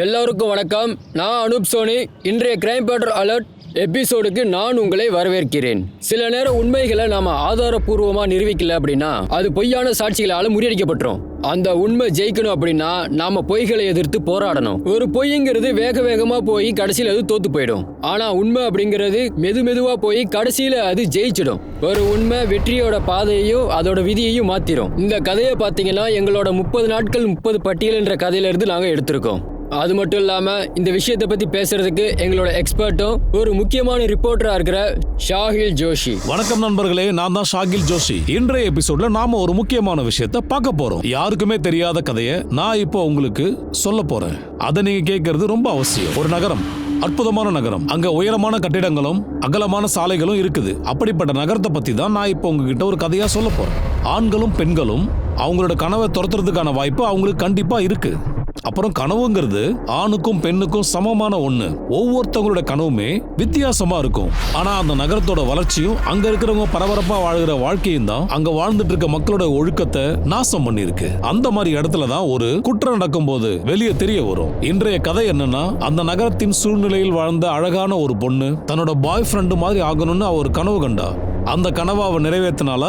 எல்லோருக்கும் வணக்கம். நான் அனூப் சோனி. இன்றைய கிரைம் பேட்டர் அலர்ட் எபிசோடுக்கு நான் உங்களை வரவேற்கிறேன். சில நேரம் உண்மைகளை நாம ஆதாரப்பூர்வமா நிரூபிக்கல அப்படின்னா அது பொய்யான சாட்சிகளால முறியடிக்கப்பட்டுரும். அந்த உண்மை ஜெயிக்கணும் அப்படின்னா நாம பொய்களை எதிர்த்து போராடணும். ஒரு பொய்ங்கிறது வேக வேகமா போய் கடைசியில அது தோத்து போயிடும். ஆனா உண்மை அப்படிங்கிறது மெதுவா போய் கடைசியில அது ஜெயிச்சிடும். ஒரு உண்மை வெற்றியோட பாதையையும் அதோட விதியையும் மாத்திரும். இந்த கதையை பாத்தீங்கன்னா எங்களோட 30 நாட்கள் 30 பட்டியல் என்ற கதையில இருந்து நாங்க எடுத்திருக்கோம். அது மட்டும் இல்லாம இந்த விஷயத்தை பத்தி பேசுறதுக்கு எங்களோட எக்ஸ்பர்ட்டும் ஒரு முக்கியமான ரிப்போர்ட்டரா இருக்கிற ஷாகில் ஜோஷி. வணக்கம் நண்பர்களே, நான் தான் ஷாகில் ஜோஷி. இன்றைய எபிசோட்ல நாம ஒரு முக்கியமான விஷயத்தை பார்க்க போறோம். யாருக்குமே தெரியாத கதையை நான் இப்போ உங்களுக்கு சொல்ல போறேன். அதை நீங்க கேட்கறது ரொம்ப அவசியம். ஒரு நகரம், அற்புதமான நகரம். அங்க உயரமான கட்டிடங்களும் அகலமான சாலைகளும் இருக்குது. அப்படிப்பட்ட நகரத்தை பத்தி தான் நான் இப்போ உங்ககிட்ட ஒரு கதையா சொல்ல போறேன். ஆண்களும் பெண்களும் அவங்களோட கனவை துரத்துறதுக்கான வாய்ப்பு அவங்களுக்கு கண்டிப்பா இருக்கு. அப்புறம் கனவுங்கிறது ஆணுக்கும் பெண்ணுக்கும் சமமான ஒண்ணு. ஒவ்வொருத்தவங்களோட கனவுமே வித்தியாசமா இருக்கும். ஆனா அந்த நகரத்தோட வளர்ச்சியும் அங்க இருக்கிறவங்க பரபரப்பா வாழ்கிற வாழ்க்கையும் தான் அங்க வாழ்ந்துட்டு இருக்க மக்களோட ஒழுக்கத்தை நாசம் பண்ணிருக்கு. அந்த மாதிரி இடத்துல தான் ஒரு குற்றம் நடக்கும் போது வெளியே தெரிய வரும். இன்றைய கதை என்னன்னா, அந்த நகரத்தின் சூழ்நிலையில் வாழ்ந்த அழகான ஒரு பொண்ணு தன்னோட பாய் ஃப்ரெண்டு மாதிரி ஆகணும்னு அவ ஒரு கனவு கண்டா. அந்த கனவை அவ நிறைவேற்றினால.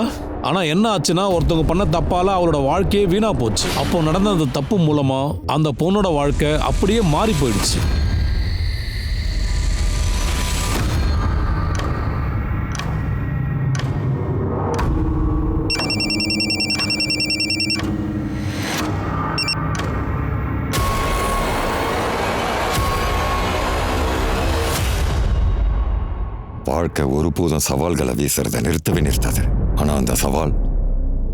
ஆனா என்ன ஆச்சுன்னா, ஒருத்தவங்க பண்ண தப்பால அவளோட வாழ்க்கையே வீணா போச்சு. அப்போ நடந்த அந்த தப்பு மூலமா அந்த பொண்ணோட வாழ்க்கை அப்படியே மாறி போயிடுச்சு. வாழ்க்கை ஒருபோதும் சவால்களை வீசுறதை நிறுத்தவே நிறுத்தாது. ஆனா அந்த சவால்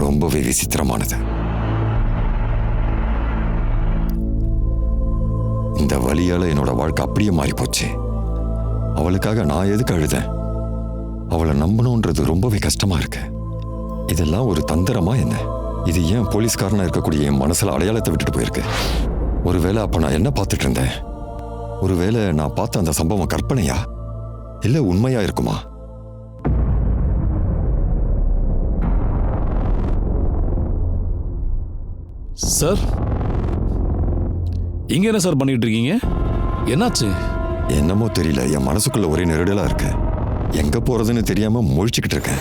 ரொம்பவே விசித்திரமானது. இந்த வழியால என்னோட வாழ்க்கை அப்படியே மாறி போச்சு. அவளுக்காக நான் எதுக்கு அழுதேன்? அவளை நம்பணுன்றது ரொம்பவே கஷ்டமா இருக்கு. இதெல்லாம் ஒரு தந்திரமா என்ன? இது ஏன் போலீஸ்காரனா இருக்கக்கூடிய என் மனசுல அடையாளத்தை விட்டுட்டு போயிருக்கு? ஒருவேளை அப்ப நான் என்ன பார்த்துட்டு இருந்தேன்? ஒருவேளை நான் பார்த்த அந்த சம்பவம் கற்பனையா இல்ல உண்மையா இருக்குமா? சார், இங்க என்ன சார் பண்ணிட்டு இருக்கீங்க? என்னாச்சு? என்னமோ தெரியல, என் மனசுக்குள்ள ஒரே நெருடலா இருக்கு. எங்க போறதுன்னு தெரியாம முழிச்சுக்கிட்டு இருக்கேன்.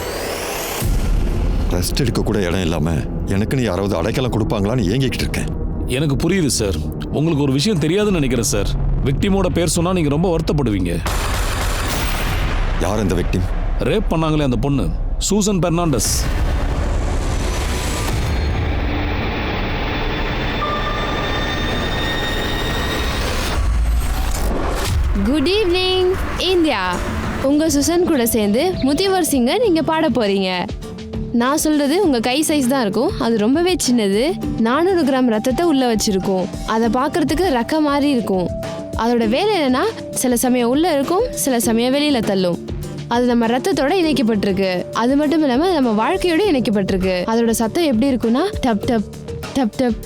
ரெஸ்ட் எடுக்க கூட இடம் இல்லாம எனக்குன்னு யாராவது அடைக்கலம் கொடுப்பாங்களான்னு ஏங்கிக்கிட்டு இருக்கேன். எனக்கு புரியுது சார். உங்களுக்கு ஒரு விஷயம் தெரியாதுன்னு நினைக்கிறேன் சார். விக்டிமோட பேர் சொன்னா நீங்க ரொம்ப வருத்தப்படுவீங்க. யார் இந்த விக்டிம்? ரேப் பண்ணாங்களே அந்த பொண்ணு, Susan Fernandes. Good evening India. உங்க சுசன் கூட சேர்ந்து முதியவர் சிங்கை நீங்க பாட போறீங்க. நான் சொல்றது உங்க கை சைஸ் தான் இருக்கும். அது ரொம்பவே சின்னது. 400 கிராம் ரத்தத்தை உள்ள வச்சிருக்கும். அதை பார்க்கறதுக்கு ரக்க மாதிரி இருக்கும். அதோட வேலை என்னன்னா, சில சமயம் உள்ள இருக்கும், சில சமயம் வெளியில தள்ளும். அது நம்ம ரத்தத்தோட இணைக்கப்பட்டிருக்கு. அது மட்டும் இல்லாம நம்ம வாழ்க்கையோட இணைக்கப்பட்டிருக்கு. அதோட சத்தம் எப்படி இருக்குன்னா, dub dub dub dub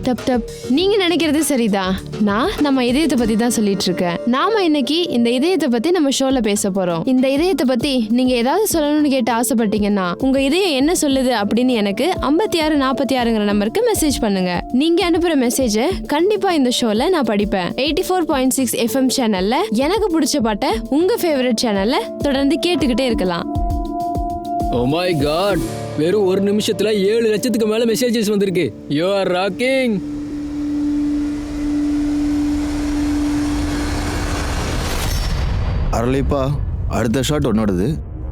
dub dub. நீங்க நினைக்கிறது சரிதான். நான் நம்ம இதயத்தை பத்தி தான் சொல்லிட்டு இருக்கேன். நாம இன்னைக்கு இந்த இதயத்தை பத்தி நம்ம ஷோல பேச போறோம். இந்த இதயத்தை பத்தி நீங்க ஏதாவது சொல்லணும்னு கேட்டு ஆசைப்பட்டீங்கன்னா, உங்க இதயம் என்ன சொல்லுது அப்படின்னு எனக்கு 5646ங்கிற நம்பருக்கு மெசேஜ் பண்ணுங்க. நீங்க அனுப்புற மெசேஜை கண்டிப்பா இந்த ஷோல நான் படிப்பேன். 84.6 FM சேனல்ல எனக்கு பிடிச்ச பாட்டை உங்க ஃபேவரட் சேனல்ல தொடர்ந்து கேட்டுக்கிட்டே இருக்கலாம். ஓ மை காட், வெறும் ஒரு நிமிஷத்துல 7 லட்சத்துக்கு மேல மெசேஜஸ் வந்திருக்கு. You are rocking. அரளிப்பா, அடுத்த ஷாட் உன்னோடது.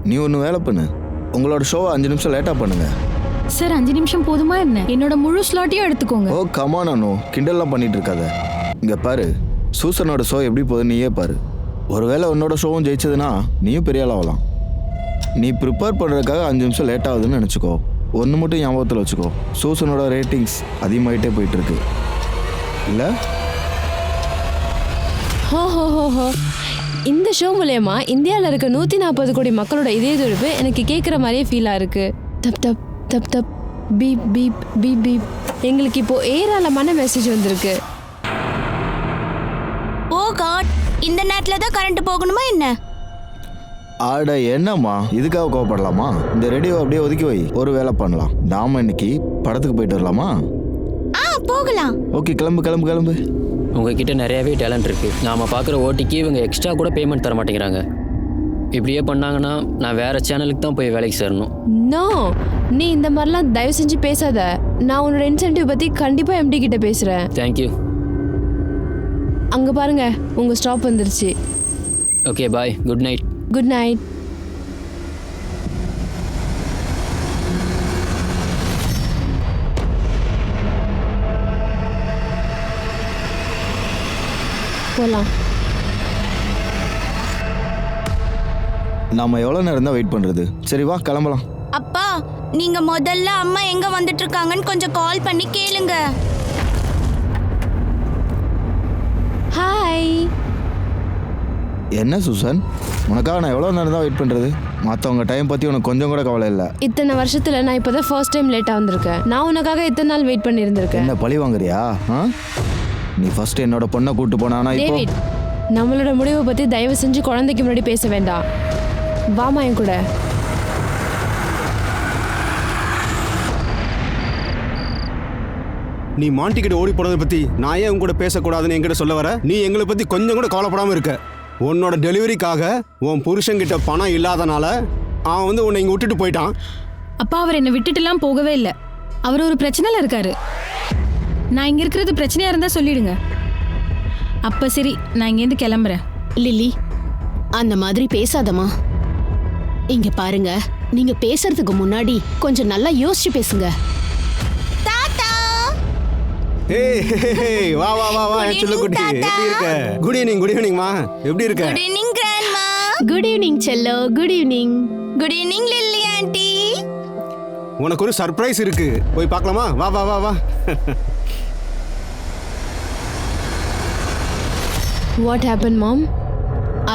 நீ ஒன்று வேலை பண்ணு. உங்களோட ஷோவை 5 நிமிஷம் லேட்டாக பண்ணுங்க. சார், 5 நிமிஷம் போதுமா என்ன? என்னோட முழு ஸ்லாட்டையும் எடுத்துக்கோங்க. ஓ கமான் அனு, கிண்டல்லாம் பண்ணிட்டு இருக்காத. இங்கே பாரு, சூசனோட ஷோ எப்படி போகுது நீயே பாரு. ஒருவேளை உன்னோட ஷோவும் ஜெயிச்சதுன்னா நீயும் பெரிய ஆள் ஆகலாம். நீ ப்ரிப்பேர் பண்ணுறதுக்காக 5 நிமிஷம் லேட் ஆகுதுன்னு நினச்சிக்கோ. ஒன்று மட்டும் ஞாபகத்தில் வச்சுக்கோ, சூசனோட ரேட்டிங்ஸ் அதிகமாகிட்டே போயிட்டுருக்கு இல்லை? ஹோ ஹோ ஹோ ஹோ. இந்த ஷோ மூலயமா இந்தியாவில் இருக்க 140 கோடி மக்களோட இதய துடிப்பு எனக்கு கேட்குற மாதிரியே ஃபீலாக இருக்கு. Dub dub dub dub beep beep beep beep. எங்களுக்கு இப்போ ஏராளமான மெசேஜ் வந்திருக்கு. ஓ காட், இந்த நேரத்தில் தான் கரண்ட் போகணுமா என்ன? ஆட என்னம்மா, இதுக்காக கோவப்படலாமா? இந்த ரேடியோ அப்படியே ஒதுக்கி வை, ஒரு வேலை பண்ணலாம். நாம இன்னைக்கு படத்துக்கு போயிட்டு வரலாமா? போகலாம். ஓகே, கிளம்பு கிளம்பு கிளம்பு. உங்ககிட்ட நிறையவே டேலண்ட் இருக்கு. நாம பார்க்குற ஓட்டிக்கு இவங்க எக்ஸ்ட்ரா கூட பேமெண்ட் தர மாட்டேங்கிறாங்க. இப்படியே பண்ணாங்கன்னா நான் வேற சேனலுக்கு தான் போய் வேலைக்கு சேரணும். நோ, நீ இந்த மாதிரிலாம் தயவு செஞ்சு பேசாத. நான் உன்னோட இன்சென்டிவ் பத்தி கண்டிப்பா எம்டி கிட்ட பேசுறேன். தேங்க்யூ. அங்க பாருங்க, உங்க ஸ்டாப் வந்துருச்சு. Okay bye, good night. Good night. போலாம். நாம எவ்வளோ நேரம் தான் வெயிட் பண்ணுறது? சரி வா கிளம்பலாம். அப்பா, நீங்க முதல்ல அம்மா எங்க வந்துட்டு இருக்காங்கன்னு கொஞ்சம் கால் பண்ணி கேளுங்க. ஹாய். என்ன சூசன், உனக்காக நான் எவ்வளோ நேரம் தான் வெயிட் பண்ணுறது? மற்றவங்க டைம் பற்றி உனக்கு கொஞ்சம் கூட கவலை இல்லை. இத்தனை வருஷத்துல நான் இப்போதான் ஃபர்ஸ்ட் டைம் லேட்டாக வந்திருக்கேன். நான் உனக்காக இத்தனை நாள் வெயிட் பண்ணியிருந்திருக்கேன். என்ன பழி வாங்குறியா? நீ ஃபர்ஸ்ட் என்னோட பொண்ணை கூப்பிட்டு போனானா? இப்போ டேவிட், நம்மளோட முடிவை பத்தி தயவு செஞ்சு குழந்தைக்கு முன்னாடி பேச வேண்டாம். வாமா என் கூட. நீ மாண்டி கிட்ட ஓடி போனதை பத்தி நான் ஏன் உங்க கூட பேசக்கூடாதுன்னு என்கிட்ட சொல்ல வர? நீ எங்களை பத்தி கொஞ்சம் கூட கவலைப்படாம இருக்க. உன்னோட டெலிவரிக்காக உன் புருஷன்கிட்ட பணம் இல்லாதனால அவன் வந்து உன்னை இங்க விட்டுட்டு போயிட்டான். அப்பா அவர் என்னை விட்டுட்டுலாம் போகவே இல்லை. அவர் ஒரு பிரச்சனையில் இருக்காரு. நான் இங்கே இருக்கிறது பிரச்சனையாக இருந்தால் சொல்லிடுங்க. அப்போ சரி, நான் இங்கேருந்து கிளம்புறேன். லில்லி, அந்த மாதிரி பேசாதம்மா. இங்க பாருங்க, நீங்க பேசுறதுக்கு முன்னாடி கொஞ்சம் நல்லா யோசிச்சு பேசுங்க. தாத்தா, ஏய் வா வா வா வா என் செல்லக்குட்டி, எப்படி இருக்க? Good evening. குட் ஈவினிங்மா, எப்படி இருக்க? Good evening grandma. Good evening செல்லோ. Good evening. Good evening Lilly aunty. உனக்கு ஒரு சர்ப்ரைஸ் இருக்கு, போய் பார்க்கலாமா? வா வா வா வா. வாட் ஹேப்பன் மாம்?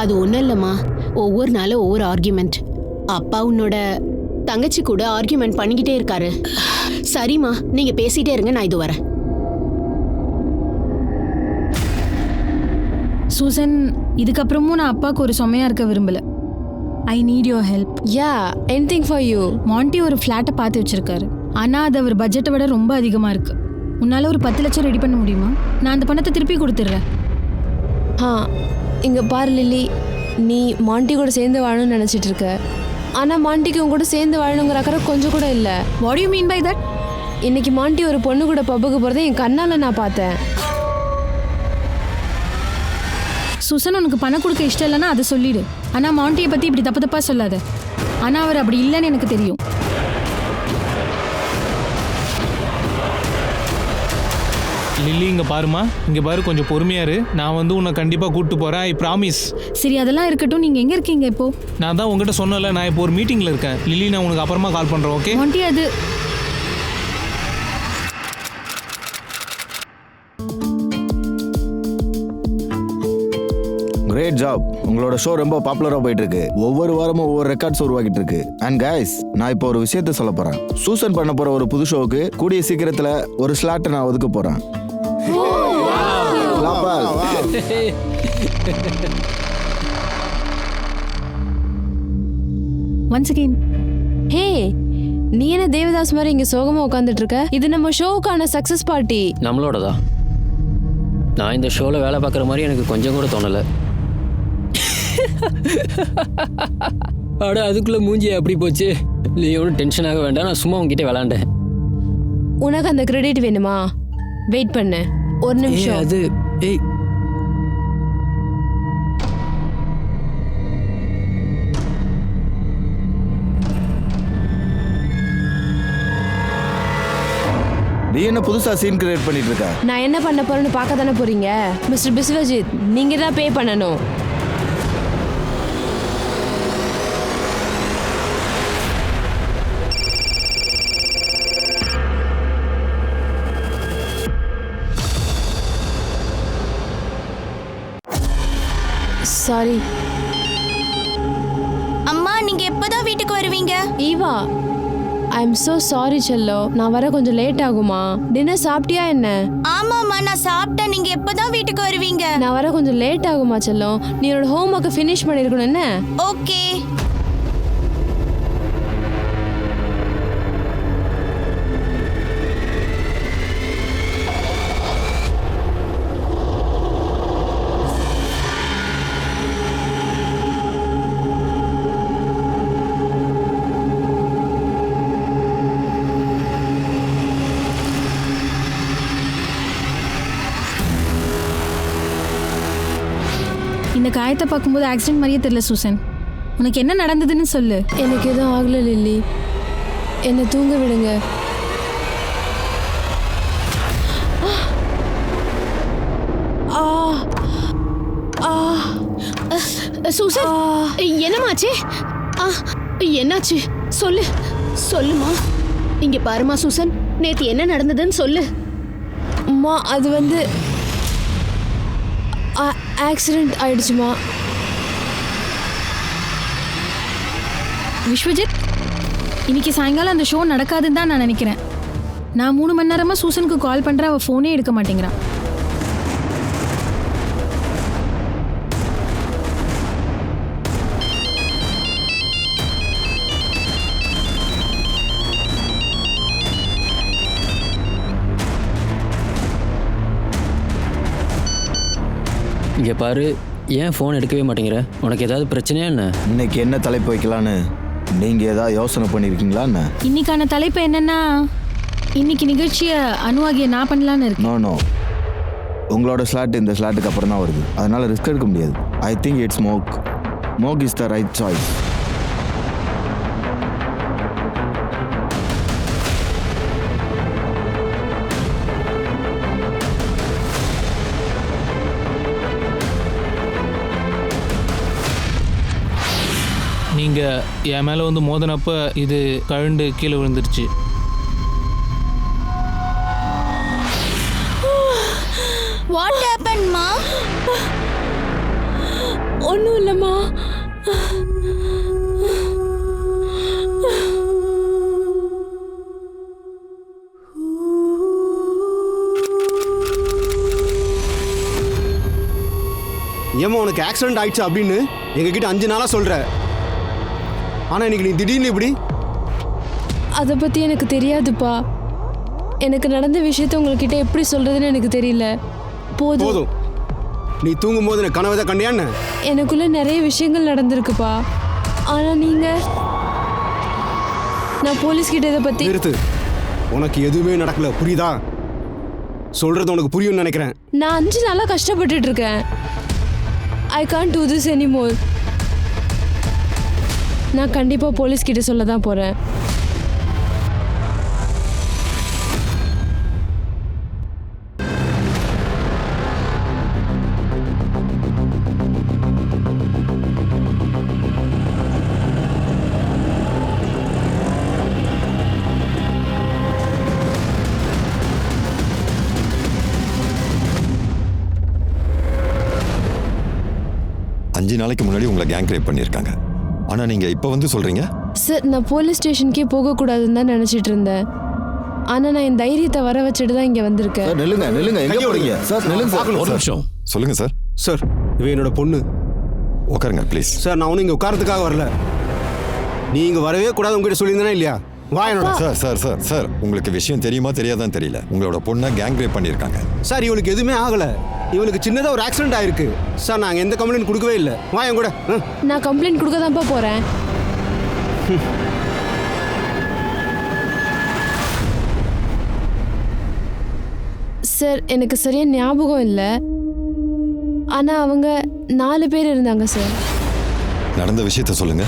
அது ஒன்றும் இல்லைம்மா, ஒவ்வொரு நாளும் ஒவ்வொரு ஆர்கியூமெண்ட். அப்பா உன்னோட தங்கச்சி கூட ஆர்கியூமெண்ட் பண்ணிக்கிட்டே இருக்காரு. சரிம்மா, நீங்க பேசிட்டே இருங்க, நான் இது வரேன். சூசன், இதுக்கப்புறமும் நான் அப்பாவுக்கு ஒரு சுமையாக இருக்க விரும்பல. I need your help. Yeah, anything for you. Mandy ஒரு ஃப்ளாட்டை பார்த்து வச்சிருக்காரு. ஆனால் அது அவர் பட்ஜெட்டை விட ரொம்ப அதிகமாக இருக்கு. உன்னால் ஒரு 10 லட்சம் ரெடி பண்ண முடியுமா? நான் அந்த பணத்தை திருப்பி கொடுத்துட்றேன். இங்க பாரு லில்லி, நீ மாண்டி கூட சேர்ந்து வாழணும்னு நினைச்சிட்டு இருக்க. ஆனா மாண்டிக்கு உன் கூட சேர்ந்து வாழணுங்கிற அக்கறை கொஞ்சம் கூட இல்லை. What you mean by that? இன்னைக்கு மாண்டி ஒரு பொண்ணு கூட பப்புக்கு போறதை என் கண்ணால நான் பார்த்தேன். சுசன், உனக்கு பணம் கொடுக்க இஷ்டம் இல்லைன்னா அதை சொல்லிடு. ஆனால் மாண்டியை பற்றி இப்படி தப்பு தப்பாக சொல்லாத. ஆனால் அவர் அப்படி இல்லைன்னு எனக்கு தெரியும். லில்லி, இங்கே பாருமா, இங்கே பாரு, கொஞ்சம் பொறுமையா இரு. நான் வந்து உன்னை கண்டிப்பாக கூப்பிட்டு போகிறேன், ஐ ப்ராமிஸ். சரி, அதெல்லாம் இருக்கட்டும். நீங்கள் எங்கே இருக்கீங்க இப்போ? நான் தான் உங்ககிட்ட சொன்னல, நான் இப்போ ஒரு மீட்டிங்கில் இருக்கேன். லில்லி, நான் உனக்கு அப்புறமா கால் பண்ணுறேன், ஓகே? மாண்டி, அது கிரேட் ஜாப். உங்களோட ஷோ ரொம்ப பாப்புலராக போயிட்டு இருக்கு. ஒவ்வொரு வாரமும் ஒவ்வொரு ரெக்கார்ட்ஸ் உருவாக்கிட்டு இருக்கு. அண்ட் கைஸ், நான் இப்போ ஒரு விஷயத்த சொல்ல போறேன். சூசன் பண்ண போற ஒரு புது ஷோவுக்கு கூடிய சீக்கிரத்துல ஒரு ஸ்லாட்டை நான் ஒதுக்க போறேன். Once again. ஹே, நீ என்ன தேவதாஸ் மாதிரி இங்க சோகமா உட்காந்துட்டு இருக்க? இது நம்ம ஷோவுக்கான சக்சஸ் பார்ட்டி. நம்மளோடதா? நான் இந்த ஷோவில் வேலை பார்க்குற மாதிரி எனக்கு கொஞ்சம் கூட தோணலை. அட, அதுக்குள்ளே மூஞ்சி அப்படி போச்சு. நீ ஒன்றும் டென்ஷன் ஆக வேண்டாம், நான் சும்மா உங்ககிட்ட விளாண்டேன். உனக்கு அந்த கிரெடிட் வேணுமா? வெயிட் பண்ணு ஒரு நிமிஷம். அது ஏய், நீ என்ன புதுசா சீன் கிரியேட் பண்ணிட்டு இருக்க? நான் என்ன பண்ண போறேன்னு பார்க்க தானே போறீங்க. மிஸ்டர் பிஸ்வஜித், நீங்க தான் பே பண்ணணும். சாரி. அம்மா, நீங்க எப்பதான் வீட்டுக்கு வருவீங்க? Eva, I am so sorry Cello. நான் வர கொஞ்சம் லேட் ஆகுமா? டின்னர் சாப்பிட்டியா என்ன? ஆமாம்மா, நான் சாப்பிட்டேன். நீங்க எப்பதான் வீட்டுக்கு வருவீங்க? நான் வர கொஞ்சம் லேட் ஆகுமா செல்லோ? நீ என்னோட ஹோம் ஒர்க்கை ஃபினிஷ் பண்ணிருக்கணும் என்ன? ஓகே. இந்த காயத்தை பார்க்கும்போது ஆக்சிடென்ட் மாதிரியே தெரியல சூசன். உனக்கு என்ன நடந்ததுன்னு சொல்லு. எனக்கு எதுவும் ஆகல லில்லி, என்னை தூங்க விடுங்க. ஆ ஆ சூசன், என்னமாச்சு? என்னாச்சு சொல்லு, சொல்லுமா. இங்க பாருமா சூசன், நேத்து என்ன நடந்ததுன்னு சொல்லு. அம்மா, அது வந்து ஆக்சிடென்ட் ஆயிடுச்சுமா. விஸ்வஜித், இன்னைக்கு சாயங்காலம் அந்த ஷோ நடக்காதுன்னு தான் நான் நினைக்கிறேன். நான் 3 மணி நேரமாக சூசனுக்கு கால் பண்ணுறேன், அவள் ஃபோனே எடுக்க மாட்டேங்கிறான். இங்கே பாரு, ஏன் ஃபோன் எடுக்கவே மாட்டேங்கிற? உனக்கு ஏதாவது பிரச்சனையா என்ன? இன்னைக்கு என்ன தலைப்பு வைக்கலான்னு நீங்கள் ஏதாவது யோசனை பண்ணியிருக்கீங்களா என்ன? இன்னைக்கான தலைப்பு என்னன்னா, இன்னைக்கு நிகழ்ச்சியை அணுவாகிய நான் பண்ணலான்னு இருக்கு. நோ உங்களோட ஸ்லாட் இந்த ஸ்லாட்டுக்கு அப்புறம் தான் வருது, அதனால ரிஸ்க் எடுக்க முடியாது. I think it's mock is the right choice. நீங்கள் என் மேலே வந்து மோதினப்ப இது கழுண்டு கீழே விழுந்துருச்சு. வாட் ஹேப்பன் மா? ஒன்றும் இல்லைம்மா. ஏமா உனக்கு ஆக்சிடென்ட் ஆயிடுச்சு அப்படின்னு எங்ககிட்ட 5 நாளாக சொல்கிற, ஆனால் இன்னைக்கு நீ திடீர்னு இப்படி? அதை பற்றி எனக்கு தெரியாதுப்பா. எனக்கு நடந்த விஷயத்த உங்ககிட்ட எப்படி சொல்கிறதுன்னு எனக்கு தெரியல. போதும். நீ தூங்கும் போது எனக்கு கனவை தான் கண்டியான்னு? எனக்குள்ள நிறைய விஷயங்கள் நடந்திருக்குப்பா. ஆனால் நீங்கள், நான் போலீஸ்கிட்ட இதை பற்றி. நிறுத்து, உனக்கு எதுவுமே நடக்கல, புரியுதா? சொல்கிறது உனக்கு புரியும்னு நினைக்கிறேன். நான் 5 நாளாக கஷ்டப்பட்டுட்டு இருக்கேன். I can't do this anymore. நான் கண்டிப்பாக போலீஸ்கிட்ட சொல்ல தான் போகிறேன். அஞ்சு நாளைக்கு முன்னாடி உங்களை கேங் ரேப் பண்ணியிருக்காங்க. ஆனால் நீங்கள் இப்போ வந்து சொல்கிறீங்க? சார், நான் போலீஸ் ஸ்டேஷனுக்கே போகக்கூடாதுன்னு தான் நினச்சிட்டு இருந்தேன். ஆனால் நான் என் தைரியத்தை வர வச்சுட்டு தான் இங்கே வந்திருக்கேன். சார் நில்லுங்க, எங்கே போறீங்க? சார் நில்லுங்க சார். ஒரு நிமிஷம். சொல்லுங்கள் சார். சார், இவ என்னோட பொண்ணு. உட்காருங்க ப்ளீஸ். சார், நான் ஒன்றும் இங்கே உட்காரத்துக்காக வரல. நீ இங்கே வரவே கூடாது உங்ககிட்ட சொல்லியிருந்தேனா இல்லையா? வா என்னோட. சார் சார் சார் சார் உங்களுக்கு விஷயம் தெரியுமா தெரியாதான்னு தெரியல. உங்களோட பொண்ணை கேங் ரேப் பண்ணியிருக்காங்க. சார், இவளுக்கு எதுவுமே ஆகலை. இவளுக்கு சின்னதாக ஒரு ஆக்சிடென்ட் ஆயிருக்கு. சார், நாங்கள் எந்த கம்ப்ளைண்ட் கொடுக்கவே இல்லை. வா என் கூட. நான் கம்ப்ளைண்ட் கொடுக்க தான்ப்பா போகிறேன். சார், எனக்கு சரியா ஞாபகம் இல்லை. ஆனால் அவங்க 4 பேர் இருந்தாங்க சார். நடந்த விஷயத்த சொல்லுங்க.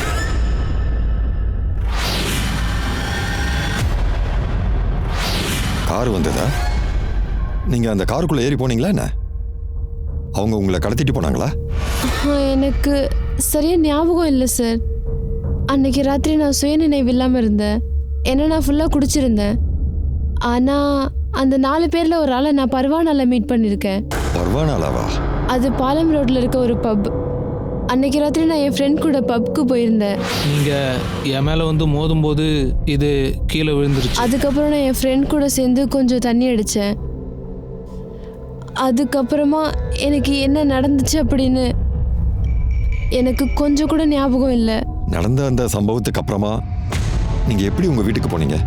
கார் வந்ததா? நீங்க அந்த காருக்குள்ள ஏறி போனீங்களா என்ன? அவங்க உங்களை கடத்திட்டு போனாங்களா? எனக்கு சரியா ஞாபகம் இல்லை சார். அன்னைக்கு ராத்திரி நான் சுயநினைவு இல்லாமல் இருந்தேன். ஏன்னா நான் ஃபுல்லாக குடிச்சிருந்தேன். ஆனால் அந்த 4 பேரில் ஒரு ஆளை நான் பர்வானால மீட் பண்ணியிருக்கேன். பர்வானாலாவா? அது பாலம் ரோட்டில் இருக்க ஒரு பப். அன்னைக்கு ராத்திரி நான் என் ஃப்ரெண்ட் கூட பப்க்கு போயிருந்தேன். நீங்கள் என் மேலே வந்து மோதும்போது இது கீழே விழுந்துருச்சு. அதுக்கப்புறம் நான் என் ஃப்ரெண்ட் கூட சேர்ந்து கொஞ்சம் தண்ணி அடித்தேன். அதுக்கப்புறமா எனக்கு என்ன நடந்துச்சு அப்படின்னு எனக்கு கொஞ்சம் கூட ஞாபகம் இல்லை. நடந்த அந்த சம்பவத்துக்கு அப்புறமா நீங்க எப்படி உங்க வீட்டுக்கு போனீங்க?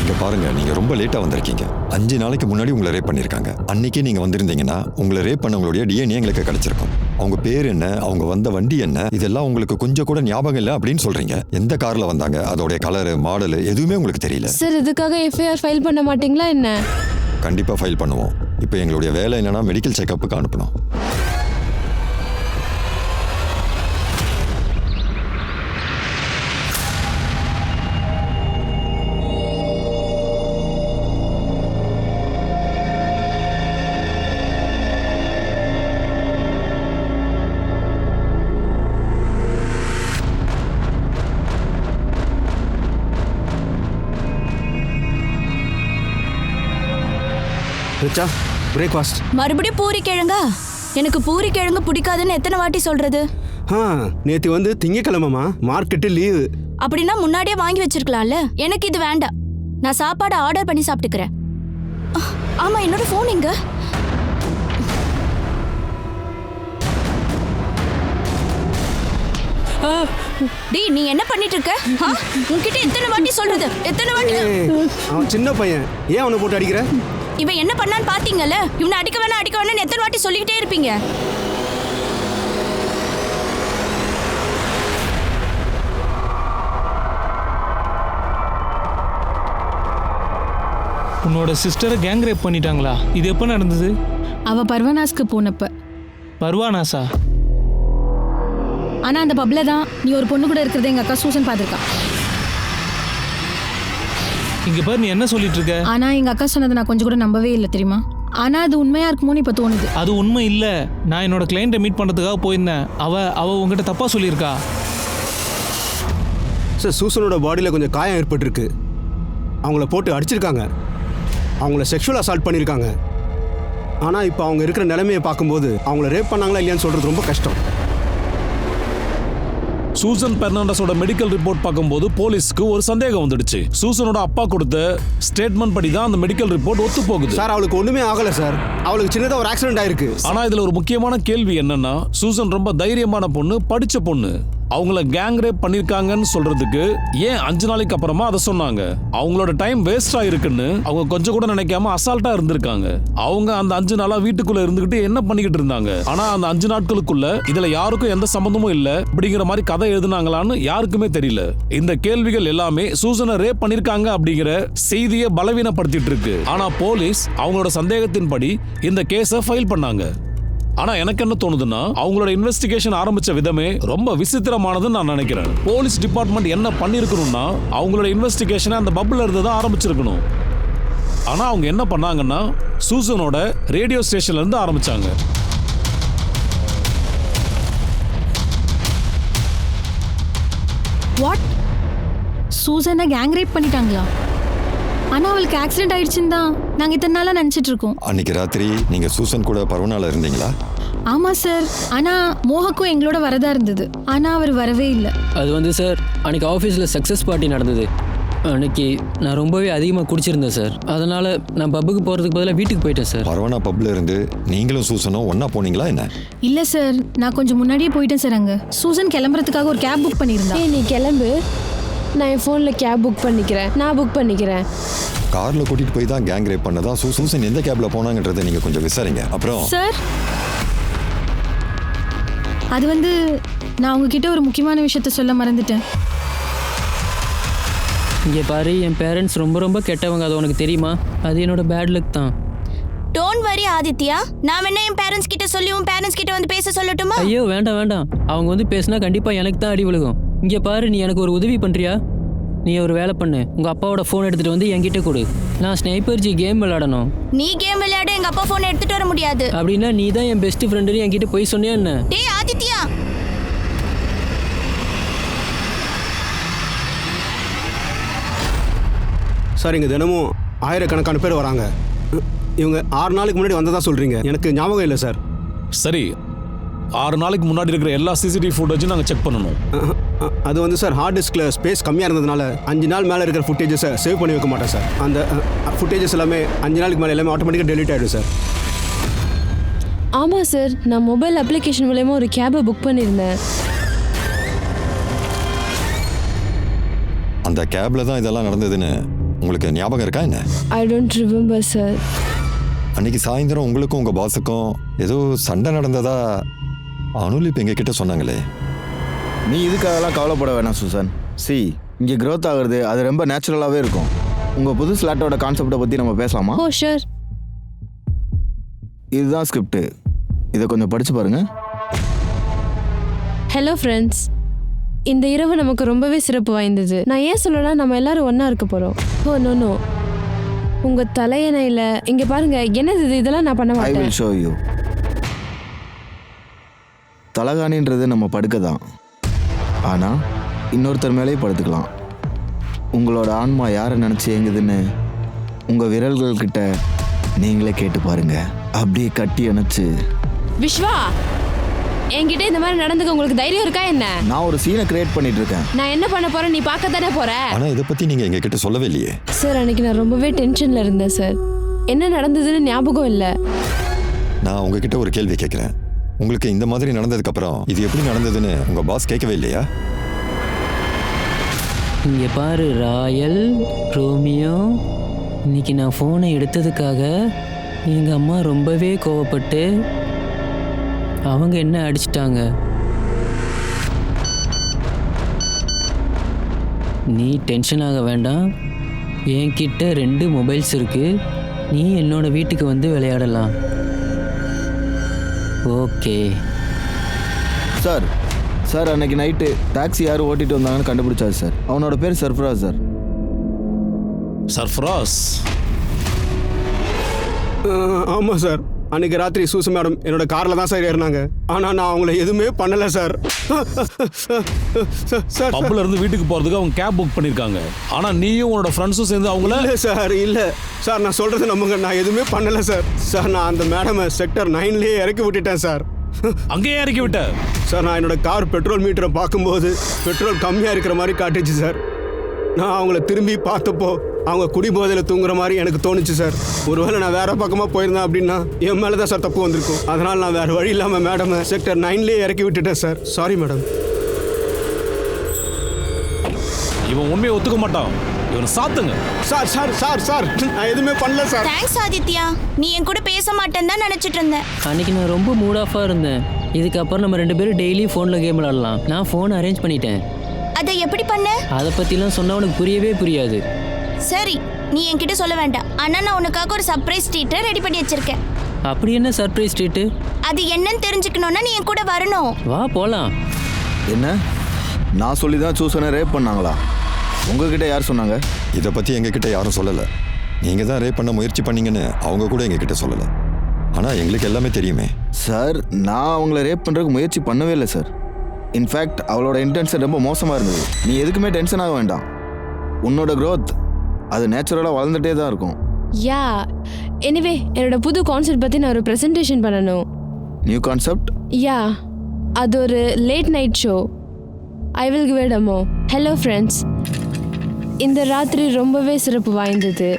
இங்க பாருங்க, நீங்க ரொம்ப லேட்டா வந்திருக்கீங்க. 5 நாளைக்கு முன்னாடி உங்களை ரேப் பண்ணிருக்காங்க. அன்னைக்கே நீங்க வந்திருந்தீங்கன்னா உங்களை ரேப் பண்ணவங்களுடைய டிஎன்ஏ எங்களுக்கு கிடைச்சிருக்கும். அவங்க பேர் என்ன, அவங்க வந்த வண்டி என்ன, இதெல்லாம் உங்களுக்கு கொஞ்சம் கூட ஞாபகம் இல்லை அப்படின்னு சொல்றீங்க. எந்த கார்ல வந்தாங்க, அதோடைய கலரு, மாடலு எதுவுமே உங்களுக்கு தெரியல. சார், இதுக்காக எஃப்ஐஆர் ஃபைல் பண்ண மாட்டீங்களா என்ன? கண்டிப்பா ஃபைல் பண்ணுவோம். இப்போ எங்களுடைய வேலை என்னன்னா மெடிக்கல் செக்கப்புக்கு அனுப்பணும். ரிச்சா பிரேக்ஃபாஸ்ட். மறுபடியும் பூரி கிழங்கா? எனக்கு பூரி கிழங்கு பிடிக்காதுன்னு எத்தனை வாட்டி சொல்றது? நேற்று வந்து திங்கக்கிழமைமா, மார்க்கெட்டு லீவு. அப்படின்னா முன்னாடியே வாங்கி வச்சிருக்கலாம்ல. எனக்கு இது வேண்டாம். நான் சாப்பாடு ஆர்டர் பண்ணி சாப்பிட்டுக்கிறேன். ஆமா, என்னோட ஃபோன் எங்க? டேய், நீ என்ன பண்ணிட்டு இருக்க? உன்கிட்ட எத்தனை வாட்டி சொல்றது? எத்தனை வாட்டி? அவன் சின்ன பையன், ஏன் அவனை போட்டு அடிக்கிற? இவன் என்ன பண்ணான்னு பாத்தீங்கல்ல? இவனை அடிக்க வேணாம்னு எத்தனை வாட்டி சொல்லிக்கிட்டே இருப்பீங்க? உன்னோட சிஸ்டரை கேங் ரேப் பண்ணிட்டாங்களா? இது எப்போ நடந்தது? அவ பர்வனாஸ்க்கு போனப்ப. பர்வானாஸா? ஆனா அந்த பப்ல தான் நீ ஒரு பொண்ணு கூட இருக்கிறத எங்க அக்கா சூசன் பார்த்துருக்கா. இங்க பாரு, நீ என்ன சொல்லிட்டு இருக்க? ஆனா எங்க அக்கா சொன்னதை நான் கொஞ்சம் கூட நம்பவே இல்லை தெரியுமா. ஆனா அது உண்மையா இருக்குமோன்னு இப்ப தோணுது. அது உண்மை இல்லை. நான் என்னோட கிளைண்ட்டை மீட் பண்ணுறதுக்காக போயிருந்தேன். அவ உங்ககிட்ட தப்பாக சொல்லியிருக்கா. சார், சூசனோட பாடியில் கொஞ்சம் காயம் ஏற்பட்டிருக்கு. அவங்கள போட்டு அடிச்சிருக்காங்க. அவங்கள செக்ஷுவல் அசால்ட் பண்ணியிருக்காங்க. ஆனால் இப்போ அவங்க இருக்கிற நிலைமையை பார்க்கும்போது அவங்கள ரேப் பண்ணாங்களா இல்லையான்னு சொல்கிறது ரொம்ப கஷ்டம். சூசன் பெர்னாண்டஸோட மெடிக்கல் ரிப்போர்ட் பார்க்கும்போது போலீஸ்க்கு ஒரு சந்தேகம் வந்துடுச்சு. சூசனோட அப்பா கொடுத்த ஸ்டேட்மெண்ட் படி தான் அந்த மெடிக்கல் ரிப்போர்ட் ஒத்து போகுது. சார், அவளுக்கு ஒண்ணுமே ஆகல சார். அவளுக்கு சின்னதா ஒரு ஆக்சிடென்ட் ஆயிருக்கு. ஆனா இதுல ஒரு முக்கியமான கேள்வி என்னன்னா, சூசன் ரொம்ப தைரியமான பொண்ணு, படிச்ச பொண்ணு. அவங்கள கேங் ரேப் பண்ணிருக்காங்கன்னு சொல்றதுக்கு ஏன் 5 நாளைக்கு அப்புறமா அதை சொன்னாங்க? அவங்களோட டைம் வேஸ்ட் ஆயிருக்குன்னு அவங்க கொஞ்சம் கூட நினைக்காம அசால்ட்டா இருந்திருக்காங்க. அவங்க அந்த 5 நாளா வீட்டுக்குள்ள இருந்துகிட்டு என்ன பண்ணிக்கிட்டு இருந்தாங்க? ஆனா அந்த 5 நாட்களுக்குள்ள இதுல யாருக்கும் எந்த சம்பந்தமும் இல்ல அப்படிங்கிற மாதிரி கதை எழுதுனாங்களான்னு யாருக்குமே தெரியல. இந்த கேள்விகள் எல்லாமே சூசனை ரேப் பண்ணிருக்காங்க அப்படிங்கிற செய்தியை பலவீனப்படுத்திட்டு இருக்கு. ஆனா போலீஸ் அவங்களோட சந்தேகத்தின்படி இந்த கேஸை ஃபைல் பண்ணாங்க. ஆனா எனக்கு என்ன தோணுதுன்னா, அவங்களோட இன்வெஸ்டிகேஷன் ஆரம்பிச்ச விதமே ரொம்ப விசித்திரமானதுன்னு நான் நினைக்கிறேன். போலீஸ் டிபார்ட்மெண்ட் என்ன பண்ணிருக்கணும்னா, அவங்களோட இன்வெஸ்டிகேஷனை அந்த பப்புல இருந்து தான் ஆரம்பிச்சிருக்கணும். ஆனா அவங்க என்ன பண்ணாங்கன்னா, சூசனோட ரேடியோ ஸ்டேஷன்ல இருந்து ஆரம்பிச்சாங்க. வாட்? சூசனை கேங் ரேப் பண்ணிட்டாங்களா? ஆனா அவளுக்கு ஆக்சிடென்ட் ஆயிடுச்சுன்னு தான் நாங்க இத்தனை நாளா நினைச்சிட்டு இருக்கோம். அன்னைக்கு ராத்திரி நீங்க சூசன் கூட பர்வனால இருந்தீங்களா? ஆமா சார். ஆனா மோகக்கும் எங்களோட வரதா இருந்தது. ஆனா அவர் வரவே இல்லை. அது வந்து சார், அன்னைக்கு ஆஃபீஸில் சக்ஸஸ் பார்ட்டி நடந்தது. அன்னைக்கு நான் ரொம்பவே அதிகமாக குடிச்சிருந்தேன் சார். அதனால நான் பப்புக்கு போகிறதுக்கு பதிலாக வீட்டுக்கு போயிட்டேன் சார். பர்வனா பப்ல இருந்து நீங்களும் சூசனும் ஒன்னா போனீங்களா என்ன? இல்ல சார், நான் கொஞ்சம் முன்னாடியே போயிட்டேன் சார். அங்க சூசன் கிளம்புறதுக்காக ஒரு கேப் புக் பண்ணியிருந்தா. நீ கிளம்பு, நான் என் ஃபோனில் கேப் புக் பண்ணிக்கிறேன். நான் புக் பண்ணிக்கிறேன். கார்ல கூட்டிட்டு போய் தான் கேங் ரேப் பண்ணதா சூசன் எந்த கேப்ல போனாங்கன்றதை நீங்க கொஞ்சம் விசாரிங்க. அப்புறம் சார், அது வந்து நான் உங்ககிட்ட ஒரு முக்கியமான விஷயத்த சொல்ல மறந்துட்டேன். இங்கே பாரு, என் பேரண்ட்ஸ் ரொம்ப ரொம்ப கெட்டவங்க. அது உனக்கு தெரியுமா? அது என்னோட பேட் லக் தான். Don't worry Aditya. நான் வேணா என் பேரண்ட்ஸ் கிட்ட சொல்லி உன் பேரண்ட்ஸ் கிட்ட வந்து பேச சொல்லட்டுமா? ஐயோ வேண்டாம் வேண்டாம். அவங்க வந்து பேசினா கண்டிப்பாக எனக்கு தான் அடி விழுகும். இங்கே பாரு, நீ எனக்கு ஒரு உதவி பண்ணுறியா? நீ ஒரு வேலை பண்ணு, உங்கள் அப்பாவோட ஃபோன் எடுத்துகிட்டு வந்து என்கிட்ட கொடு. நான் ஸ்னைப்பர்ஜி கேம் விளையாடணும். நீ கேம் விளையாட எங்க அப்பா ஃபோன் எடுத்துட்டு வர முடியாது. அப்படின்னா நீ தான் என் பெஸ்ட் ஃப்ரெண்டுன்னு என்கிட்ட போய் சொன்னியா என்ன? டேய் ஆதித்யா, சார், இங்கே தினமும் ஆயிரக்கணக்கான பேர் வராங்க. இவங்க 6 நாளைக்கு முன்னாடி வந்ததா சொல்றீங்க. எனக்கு ஞாபகம் இல்லை சார். சரி, 6 நாளைக்கு முன்னாடி இருக்கிற எல்லா சிசிடிவி ஃபுட்டேஜும் நாங்கள் செக் பண்ணணும். அது வந்து சார், ஹார்ட் டிஸ்கில் ஸ்பேஸ் கம்மியாக இருந்ததுனால 5 நாள் மேலே இருக்கிற ஃபுட்டேஜஸை சேவ் பண்ணி வைக்க மாட்டேன் சார். அந்த ஃபுட்டேஜஸ் எல்லாமே 5 நாளைக்கு மேலே எல்லாமே ஆட்டோமேட்டிக்காக டெலிட் ஆகிடும் சார். ஆமாம் சார், நான் மொபைல் அப்ளிகேஷன் மூலயமா ஒரு கேபை புக் பண்ணியிருந்தேன். அந்த கேப்ல தான் இதெல்லாம் நடந்ததுன்னு உங்களுக்கு ஞாபகம் இருக்கா என்ன? I don't remember sir. அன்னைக்கு சாயந்தரம் உங்களுக்கும் உங்க பாஸுக்கும் ஏதோ சண்டை நடந்ததா அனுலிப் எங்க கிட்ட சொன்னாங்களே. நீ இதுக்காகலாம் கவலைப்பட வேணாம் சூசன். சி, இங்கே க்ரோத் ஆகுறது அது ரொம்ப நேச்சுரலாகவே இருக்கும். உங்கள் புது ஸ்லாட்டோட கான்செப்டை பற்றி நம்ம பேசலாமா? ஓ ஷூர். இதுதான் ஸ்கிரிப்ட். இதை கொஞ்சம் படித்து பாருங்க. ஹலோ ஃப்ரெண்ட்ஸ், இந்த இரவு நமக்கு ரொம்பவே சிறப்பு வாய்ந்தது. நான் ஏன் சொல்லனா, நம்ம எல்லாரும் ஒன்றா இருக்க போகிறோம். ஓ நோ, உங்கள் தலையணையில் இங்கே பாருங்க. என்னது இது? இதெல்லாம் நான் பண்ண ஐ மாட்டேன். Will show you. தலகாணின்றது நம்ம படுக்க தான். ஆனால் இன்னொருத்தர் மேலேயே படுத்துக்கலாம். உங்களோட ஆன்மா யாரை நினச்சி ஏங்குதுன்னு உங்கள் விரல்கள் கிட்ட நீங்களே கேட்டு பாருங்க. அப்படியே கட்டி அணைச்சு. விஸ்வா, என்கிட்ட இந்த மாதிரி நடந்துக்க உங்களுக்கு தைரியம் இருக்கா என்ன? நான் ஒரு சீனை கிரியேட் பண்ணிட்டு இருக்கேன். நான் என்ன பண்ண போறேன் நீ பார்க்க தானே போற. ஆனா இதை பத்தி நீங்க எங்க கிட்ட சொல்லவே இல்லையே. சார் அன்னைக்கு நான் ரொம்பவே டென்ஷன்ல இருந்தேன் சார். என்ன நடந்ததுன்னு ஞாபகம் இல்லை. நான் உங்ககிட்ட ஒரு கேள்வி கேட்கிறேன். உங்களுக்கு இந்த மாதிரி நடந்ததுக்கு அப்புறம் இது எப்படி நடந்ததுன்னு உங்க பாஸ் கேட்கவே இல்லையா? இங்கே பாரு ராயல் ரோமியோ, இன்னைக்கு நான் ஃபோனை எடுத்ததுக்காக எங்கள் அம்மா ரொம்பவே கோவப்பட்டு அவங்க என்ன அடிச்சிட்டாங்க. நீ டென்ஷன் ஆக வேண்டாம். என்கிட்ட 2 மொபைல்ஸ் இருக்கு. நீ என்னோட வீட்டுக்கு வந்து விளையாடலாம். Okay sir. சார் அன்னைக்கு நைட்டு டாக்ஸி யார் ஓட்டிட்டு வந்தாங்கன்னு கண்டுபிடிச்சாரு சார். அவனோட பேர் சர்ஃப்ராஸ் சார். சர்ஃப்ராஸ். ஆமாம் சார். அன்னைக்கு ராத்திரி சூசு மேடம் என்னோட காரில் தான் சார் ஏறினாங்க. ஆனால் நான் அவங்கள எதுவுமே பண்ணலை சார். சார் பப்ல இருந்து வீட்டுக்கு போறதுக்கு அவங்க கேப் புக் பண்ணிருக்காங்க. ஆனா நீயும் உன்னோட ஃப்ரெண்ட்ஸும் சேர்ந்து அவங்கள. இல்லை சார், இல்லை சார், நான் சொல்கிறது நம்புங்க. நான் எதுவுமே பண்ணலை சார். சார் நான் அந்த மேடமை செக்டர் 9லயே இறக்கி விட்டுட்டேன் சார். அங்கேயே இறக்கி விட்ட சார். நான் என்னோட கார் பெட்ரோல் மீட்டரை பார்க்கும்போது பெட்ரோல் கம்மியாக இருக்கிற மாதிரி காட்டுச்சு சார். நான் அவங்கள திரும்பி பார்த்தப்போ அவங்க குடிபோதையில் தூங்குற மாதிரி எனக்கு தோணுச்சு சார். ஒருவேளை நான் வேற பக்கமாக போயிருந்தேன் அப்படின்னா என் மேலே தான் சார் தப்பு வந்திருக்கும். அதனால் நான் வேறு வழி இல்லாமல் மேடமை செக்டர் 9லயே இறக்கி விட்டுட்டேன் சார். Sorry madam. இவன் உண்மையை ஒத்துக்க மாட்டான். இவனை சாத்துங்க. சார் சார் சார் சார் நான் எதுவுமே பண்ணல சார். தேங்க்ஸ் ஆதித்யா. நீ என் கூட பேச மாட்டேன்னு தான் நினைச்சிட்டு இருந்தேன். அன்னைக்கு நான் ரொம்ப மூட் ஆஃபாக இருந்தேன். இதுக்கப்புறம் நம்ம 2 பேரும் டெய்லி ஃபோனில் கேம் விளாடலாம். நான் ஃபோன் அரேஞ்ச் பண்ணிட்டேன். அதை எப்படி பண்ண? அதை பற்றிலாம் சொன்னால் உனக்கு புரியவே புரியாது. சரி, நீ என்கிட்ட சொல்ல வேண்டாம். ஆனா நான் உனக்காக ஒரு சர்ப்ரைஸ் ட்ரீட்டை ரெடி பண்ணி வச்சிருக்கேன். அப்படி என்ன சர்ப்ரைஸ் ட்ரீட்டு? அது என்னன்னு தெரிஞ்சுக்கணும்னா நீ என் கூட வரணும். வா போகலாம். என்ன? நான் சொல்லி தான் சூசனை ரேப் பண்ணாங்களா? உங்ககிட்ட யார் சொன்னாங்க? இதை பத்தி எங்ககிட்ட யாரும் சொல்லல. நீங்க தான் ரேப் பண்ண முயற்சி பண்ணீங்கன்னு அவங்க கூட எங்ககிட்ட சொல்லல. ஆனா எங்களுக்கு எல்லாமே தெரியுமே. சார் நான் அவங்கள ரேப் பண்ணுறதுக்கு முயற்சி பண்ணவே இல்லை சார். இன்ஃபேக்ட் அவளோட இன்டென்ஷன் ரொம்ப மோசமாக இருந்தது. நீ எதுக்குமே டென்ஷன் ஆக வேண்டாம். உன்னோட க்ரோத் அது நேச்சுரலாக வளர்ந்துட்டே தான் இருக்கும். யா எனிவே என்னோட புது கான்செப்ட் பற்றி நான் ஒரு ப்ரெசன்டேஷன் பண்ணணும். New concept? யா அது ஒரு late night show. I will give a demo. Hello friends, இந்த ராத்திரி ரொம்பவே சிறப்பு வாய்ந்தது.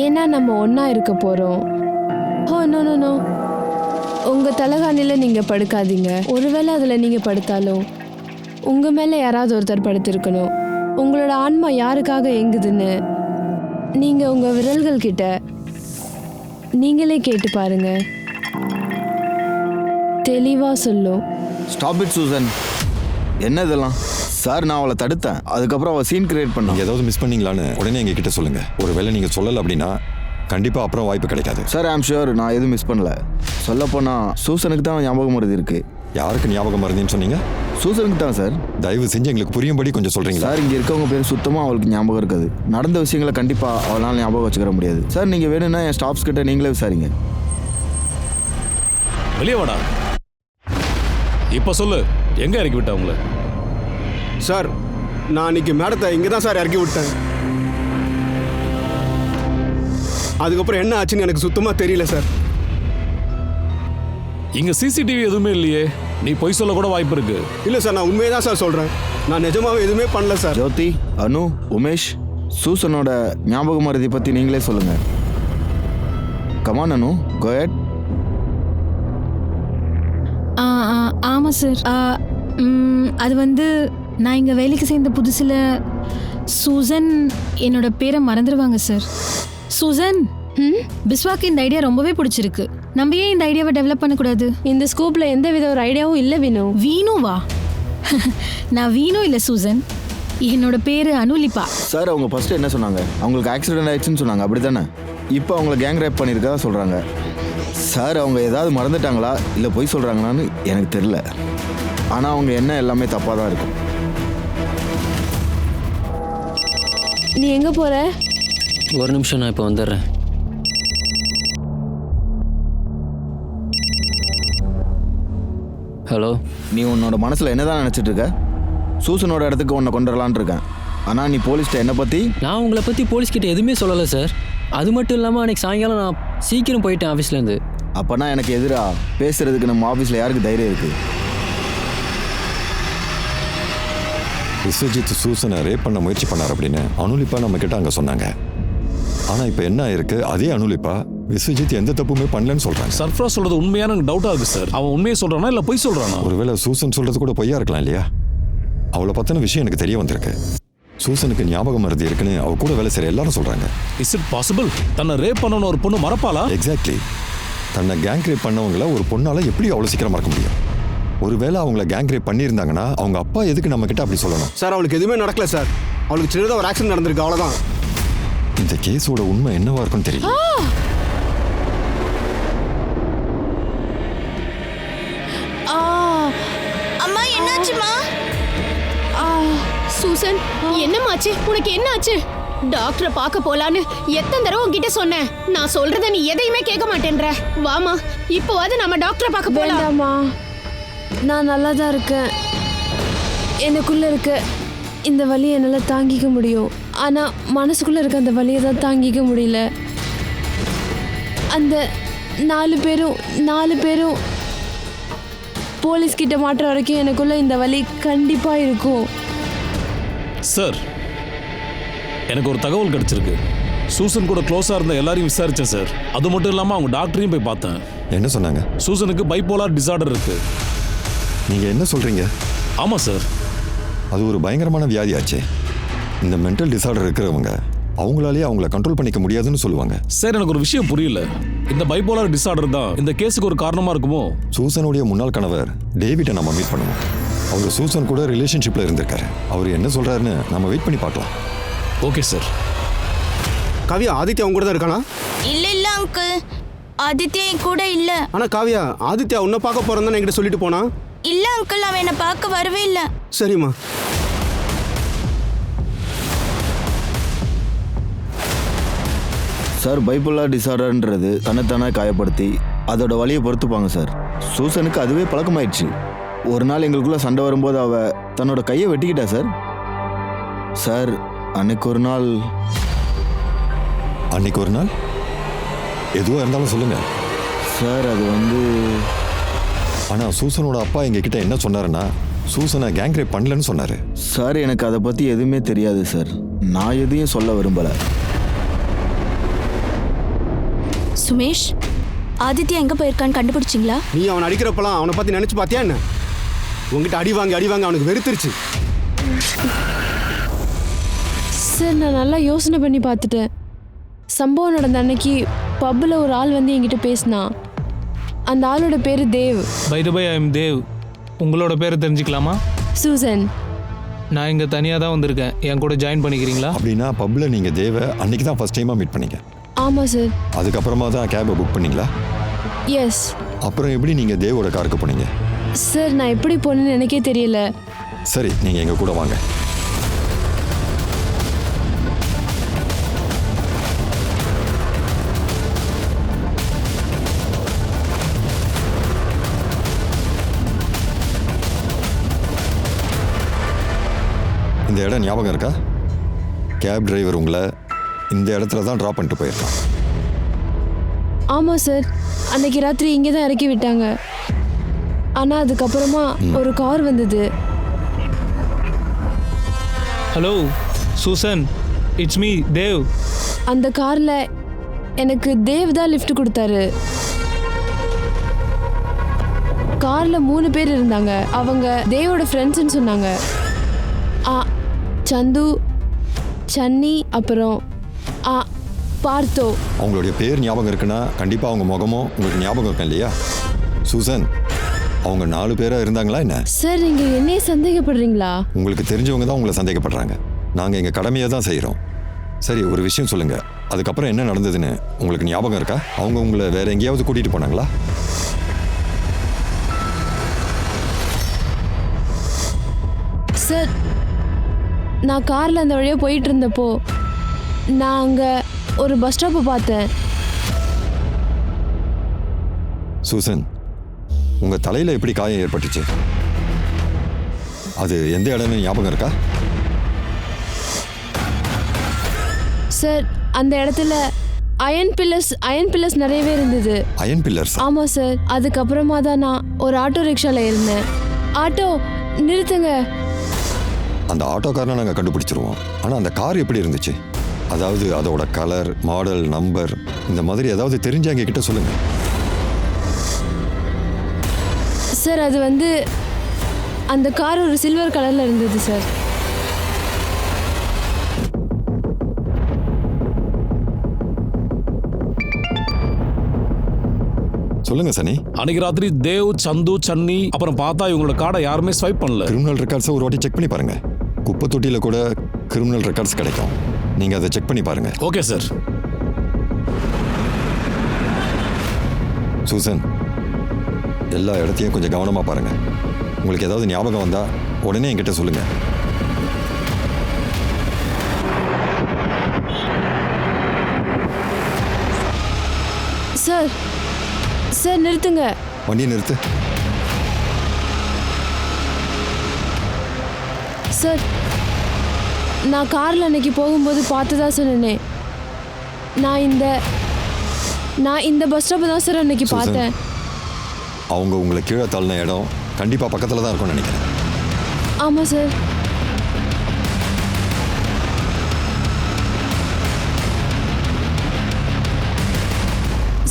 ஏன்னா நம்ம ஒன்றா இருக்க போகிறோம். ஓ நோ நோ நோ, உங்கள் தலைகாணியில் நீங்கள் படுக்காதீங்க. ஒருவேளை அதில் நீங்கள் படுத்தாலும் உங்கள் மேலே யாராவது ஒருத்தர் படுத்திருக்கணும். உங்களோட ஆன்மா யாருக்காக எங்குதுன்னு நீங்கள் உங்கள் விரல்கள் கிட்ட நீங்களே கேட்டு பாருங்க. தெளிவாக சொல்லும். Stop it Susan. என்ன இதெல்லாம்? சார் நான் அவளை தடுத்தேன். அதுக்கப்புறம் அவள் சீன் கிரியேட் பண்ண. நீங்க ஏதாவது மிஸ் பண்ணீங்களான்னு உடனே எங்ககிட்ட சொல்லுங்க. ஒருவேளை நீங்க சொல்லல அப்படின்னா கண்டிப்பா அப்புறம் வாய்ப்பு கிடைக்காது. சார் ஐம் ஷுர் நான் எதுவும் மிஸ் பண்ணல. சொல்லப்போனால் சூசனுக்கு தான் ஞாபகம் வருது இருக்கு. யாருக்கு ஞாபகம் மறந்துன்னு சொன்னீங்க? சூசனுக்கு தான் சார். தயவு செஞ்சு எங்களுக்கு புரியும்படி கொஞ்சம் சொல்றீங்களா? சார் இங்கே இருக்கவங்க பேர் சுத்தமாக அவளுக்கு ஞாபகம் இருக்காது. நடந்த விஷயங்களை கண்டிப்பாக அவளால் ஞாபகம் வச்சுக்கிற முடியாது. சார் நீங்கள் வேணும்னா என் ஸ்டாஃப்ஸ் கிட்ட நீங்களே விசாரிங்க. வெளியே வாடா. இப்ப சொல்லு, எங்க இறக்கி விட்ட உங்களை? சார் நான் அன்னைக்கு மேடத்தை இங்கே தான் சார் இறக்கி விட்டேன். அதுக்கப்புறம் என்ன ஆச்சுன்னு எனக்கு சுத்தமாக தெரியல சார். இங்க சிசிடிவி எதுவுமே இல்லையே. நீ பொய் சொல்ல கூட வாய்ப்பு இருக்கு. இல்லை சார், நான் உண்மையை தான் சார் சொல்கிறேன். நான் நிஜமாவே எதுவுமே பண்ணல சார். ஜோதி, அனு, உமேஷ், சூசனோட ஞாபக மருதி பற்றி நீங்களே சொல்லுங்கள். கமான் அனு, கோ ஹெட். ஆமாம் சார். அது வந்து நான் இங்கே வேலைக்கு சேர்ந்த புதுசில் சூசன் என்னோட பேரை மறந்துடுவாங்க சார். சூசன், பிஸ்வாக்கு இந்த ஐடியா ரொம்பவே பிடிச்சிருக்கு. நம்ம ஏன் இந்த ஐடியாவை டெவலப் பண்ணக்கூடாது? இந்த ஸ்கூப்ல எந்த வித ஒரு ஐடியாவும் இல்லை. வீணு. வீணுவா? நான் வீணு இல்லை சூசன், என்னோட பேர் அனுலிப்பா. சார் அவங்க ஃபர்ஸ்ட் என்ன சொன்னாங்க? அவங்களுக்கு ஆக்சிடென்ட் ஆயிடுச்சுன்னு சொன்னாங்க, அப்படி தானே? இப்போ அவங்கள கேங் ரேப் பண்ணியிருக்கா சொல்கிறாங்க. சார் அவங்க ஏதாவது மறந்துட்டாங்களா இல்லை பொய் சொல்கிறாங்களான்னு எனக்கு தெரியல. ஆனால் அவங்க என்ன எல்லாமே தப்பாக தான் இருக்கும். நீ எங்கே போகிற? ஒரு நிமிஷம், நான் இப்போ வந்துடுறேன். ஹலோ. நீ உன்னோட மனசில் என்ன தான் நினச்சிட்டு இருக்க? சூசனோட இடத்துக்கு உன்னை கொண்டு வரலான்னு இருக்கேன். ஆனால் நீ போலீஸ்கிட்ட என்னை பற்றி? நான் உங்களை பற்றி போலீஸ்கிட்ட எதுவுமே சொல்லலை சார். அது மட்டும் இல்லாமல் அன்னைக்கு சாயங்காலம் நான் சீக்கிரம் போயிட்டேன் ஆஃபீஸ்லேருந்து. அப்போனா எனக்கு எதிரா பேசுறதுக்கு நம்ம ஆஃபீஸில் யாருக்கு தைரியம் இருக்குது? விஸ்வஜித் சூசனை ரேப் பண்ண முயற்சி பண்ணார் அப்படின்னு அனுலிப்பா நம்ம கிட்ட அங்கே சொன்னாங்க. ஆனால் இப்போ என்ன ஆயிருக்கு, அதே அனுலிப்பா விஸ்வஜித் எந்த தப்புமே பண்ணலன்னு சொல்றாங்க. சர்ஃப்ராஸ் சொல்றது உண்மையான டவுட்டா இருக்கு சார். அவன் உண்மையை சொல்றானா இல்ல பொய் சொல்றானா? ஒருவேளை சூசன் சொல்றது கூட பொய்யா இருக்கலாம் இல்லையா? அவளை பத்தின விஷயம் எனக்கு தெரிய வந்திருக்கு. சூசனுக்கு ஞாபகம் மறதி இருக்குன்னு அவ கூட வேலை செய்யற எல்லாரும் சொல்றாங்க. Is it possible? தன்னை ரேப் பண்ணன ஒரு பொண்ணு மறப்பாளா? எக்ஸாக்ட்லி. தன்னை கேங் ரேப் பண்ணவங்கள ஒரு பொண்ணால எப்படி அவ்வளவு சீக்கிரம் மறக்க முடியும்? ஒருவேளை அவங்கள கேங் ரேப் பண்ணியிருந்தாங்கன்னா அவங்க அப்பா எதுக்கு நம்ம கிட்ட அப்படி சொல்லணும்? சார் அவளுக்கு எதுவுமே நடக்கல சார். அவளுக்கு சின்னதாக ஒரு ஆக்சிடென்ட் நடந்திருக்கு, அவ்வளோதான். இந்த கேஸோட உண்மை என்னவா இருக்குன்னு தெரியல. அம்மா என்னாச்சுமா? சூசன், என்னமாச்சு? உனக்கு என்ன ஆச்சு? டாக்டரை பார்க்க போலான்னு எத்தனை தடவை உன்கிட்ட சொன்னேன். நான் சொல்றத நீ எதையுமே கேட்க மாட்டேன்ற. வாமா, இப்போவாது நம்ம டாக்டரை பார்க்க போலாம். வேண்டாம்மா, நான் நல்லா தான் இருக்கேன். எனக்குள்ள இருக்க இந்த வலியை என்னால் தாங்கிக்க முடியும். ஆனால் மனசுக்குள்ள இருக்க அந்த வலியை தான் தாங்கிக்க முடியல. அந்த நாலு பேரும் போலீஸ் கிட்ட மாட்டுற வரைக்கும் எனக்குள்ள இந்த வலி கண்டிப்பா இருக்கும். சார், எனக்கு ஒரு தகவல் கிடைச்சிருக்கு. சூசன் கூட க்ளோஸா இருந்த எல்லாரையும் விசாரிச்சேன் சார். அது மட்டும் இல்லாம அவங்க டாக்டரையும் போய் பார்த்தேன். என்ன சொன்னாங்க? சூசனுக்கு பைபோலார் டிசார்டர் இருக்கு. நீங்க என்ன சொல்றீங்க? ஆமா சார். அது ஒரு பயங்கரமான வியாதியாச்சே. இந்த மென்டல் டிசார்டர் இருக்கிறவங்க அவங்களாலேயே அவங்கள கண்ட்ரோல் பண்ணிக்க முடியாதுன்னு சொல்லுவாங்க. சார், எனக்கு ஒரு விஷயம் புரியல. இந்த பைபோலார் டிசார்டர் தான் இந்த கேஸுக்கு ஒரு காரணமா இருக்குமோ? சூசனுடைய முன்னாள் கணவர் டேவிட்டை நம்ம மீட் பண்ணுவோம். அவர் சூசன் கூட ரிலேஷன்ஷிப்ல இருந்திருக்காரு. அவர் என்ன சொல்றாருன்னு நம்ம வெயிட் பண்ணி பார்க்கலாம். Okay sir. காவியா, ஆதித்யா அவங்க கூட தான் இருக்கானா? இல்ல அங்கிள், ஆதித்யா என் கூட இல்ல. ஆனா காவியா, ஆதித்யா உன்னை பார்க்க போறேன்னு என்கிட்ட சொல்லிட்டு போனா. இல்ல அங்கிள், அவன் என்னை பார்க்க வரவே இல்ல. சரிம்மா. சார், பைபோலார் டிசார்டர்ன்றது தன்னைத்தானே காயப்படுத்தி அதோட வலியை பொறுத்துப்பாங்க சார். சூசனுக்கு அதுவே பழக்கமாயிடுச்சு. ஒரு நாள் எங்களுக்குள்ள சண்டை வரும்போது அவ தன்னோட கையை வெட்டிக்கிட்டா சார். சார், அன்னைக்கு ஒரு நாள் எதுவாக இருந்தாலும் சொல்லுங்க சார். அது வந்து ஆனால் சூசனோட அப்பா எங்ககிட்ட என்ன சொன்னாருன்னா சூசனை கேங் ரேப் பண்ணலன்னு சொன்னாரு. சார், எனக்கு அதை பற்றி எதுவுமே தெரியாது சார். நான் எதையும் சொல்ல விரும்பலை. சுமேஷ், ஆதித்யா எங்க போயிருக்கான்னு கண்டுபிடிச்சிங்களா? நீ அவனை அடிக்கிறப்பலாம் அவனை பற்றி நினச்சி பார்த்தியா என்ன? உங்ககிட்ட அடி வாங்கி அவனுக்கு வெறுத்துருச்சு. சார், நான் நல்லா யோசனை பண்ணி பார்த்துட்டேன். சம்பவம் நடந்த அன்னைக்கு பப்பில் ஒரு ஆள் வந்து என்கிட்ட பேசினான். அந்த ஆளோட பேர் Dev. By the by, I am Dev. உங்களோட பேரை தெரிஞ்சுக்கலாமா? சூசன். நான் இங்கே தனியாக தான் வந்திருக்கேன். என் கூட ஜாயின் பண்ணிக்கிறீங்களா? அப்படின்னா பப்பில் நீங்கள் தேவை அன்னைக்கு தான் ஃபர்ஸ்ட் டைமாக மீட் பண்ணீங்க? ஆமாம் சார். அதுக்கப்புறமா தான் கேபை புக் பண்ணீங்களா? எஸ். அப்புறம் எப்படி நீங்கள் தேவோட காருக்கு போனீங்க? சார், நான் எப்படி போனேன்னு எனக்கே தெரியல. சரி, நீங்கள் எங்கள் கூட வாங்க. இந்த இடம் ஞாபகம் இருக்கா? கேப் டிரைவர் உங்களை இந்த இடத்துல தான் ட்ராப் பண்ணிட்டு போயிருக்கான். ஆமாம் சார், அன்னைக்கு ராத்திரி இங்கே தான் இறக்கி விட்டாங்க. ஆனால் அதுக்கப்புறமா ஒரு கார் வந்தது. Hello Susan, it's me Dev. அந்த காரில் எனக்கு தேவ் தான் லிஃப்ட் கொடுத்தாரு. காரில் 3 பேர் இருந்தாங்க. அவங்க தேவோட ஃப்ரெண்ட்ஸ்ன்னு சொன்னாங்க. சந்து, சன்னி, அப்புறம் பார்த்தோ. அவங்களுடைய பேர் ஞாபகம் இருக்குன்னா கண்டிப்பாக அவங்க முகமும் உங்களுக்கு ஞாபகம் இருக்கும் இல்லையா? சூசன், அவங்க 4 பேராக இருந்தாங்களா என்ன? சார், நீங்கள் என்னையே சந்தேகப்படுறீங்களா? உங்களுக்கு தெரிஞ்சவங்க தான் உங்களை சந்தேகப்படுறாங்க. நாங்கள் எங்கள் கடமையை தான் செய்கிறோம். சரி, ஒரு விஷயம் சொல்லுங்கள். அதுக்கப்புறம் என்ன நடந்ததுன்னு உங்களுக்கு ஞாபகம் இருக்கா? அவங்க உங்களை வேற எங்கேயாவது கூட்டிகிட்டு போனாங்களா? சார், நான் காரில் அந்த வழியாக போயிட்டு இருந்தப்போ நான் அங்கே ஒரு பஸ் ஸ்டாப்பை பார்த்தேன். சூசன், உங்கள் தலையில் எப்படி காயம் ஏற்பட்டுச்சு? அது எந்த இடம்னு ஞாபகம் இருக்கா? சார், அந்த இடத்துல அயன் பில்லர்ஸ் நிறையவே இருந்தது. Iron pillars? ஆமா சார். அதுக்கப்புறமா தான் நான் ஒரு ஆட்டோ ரிக்ஷால இருந்தேன். ஆட்டோ நிறுத்துங்க. அந்த ஆட்டோக்காரனை நாங்கள் கண்டுபிடிச்சிருவோம். ஆனால் அந்த கார் எப்படி இருந்துச்சு? அதாவது அதோட கலர், மாடல், நம்பர், இந்த மாதிரி ஏதாவது தெரிஞ்சவங்க கிட்ட சொல்லுங்க சார். அது வந்து அந்த கார் ஒரு சில்வர் கலர்ல இருந்தது சார். சொல்லுங்க சனி. அன்னைக்கு ராத்திரி தேவ், சந்து, சன்னி அப்புறம் பார்த்தா இவங்களோட கார்டை யாருமே ஸ்வைப் பண்ணல. கிரிமினல் ரெக்கார்ட்ஸை ஒரு வாட்டி செக் பண்ணி பாருங்க. குப்பை தொட்டியில கூட கிரிமினல் ரெக்கார்ட்ஸ் கிடைக்கும். நீங்க அதை செக் பண்ணி பாருங்க. Okay sir. சூசன், எல்லா இடத்தையும் கொஞ்சம் கவனமா பாருங்க. உங்களுக்கு ஏதாவது ஞாபகம் வந்தா உடனே என்கிட்ட சொல்லுங்க. சார் சார் நிறுத்துங்க. வண்டியை நிறுத்து. சார், நான் காரில் அன்னைக்கு போகும்போது பார்த்ததா சொன்னேனே, நான் இந்த பஸ் ஸ்டாப் தான் சார் அன்னைக்கு பார்த்தேன். அவங்க உங்களை கீழே தள்ளின இடம் கண்டிப்பா பக்கத்துல தான் இருக்கும்னு நினைக்கிறேன். ஆமாம் சார்.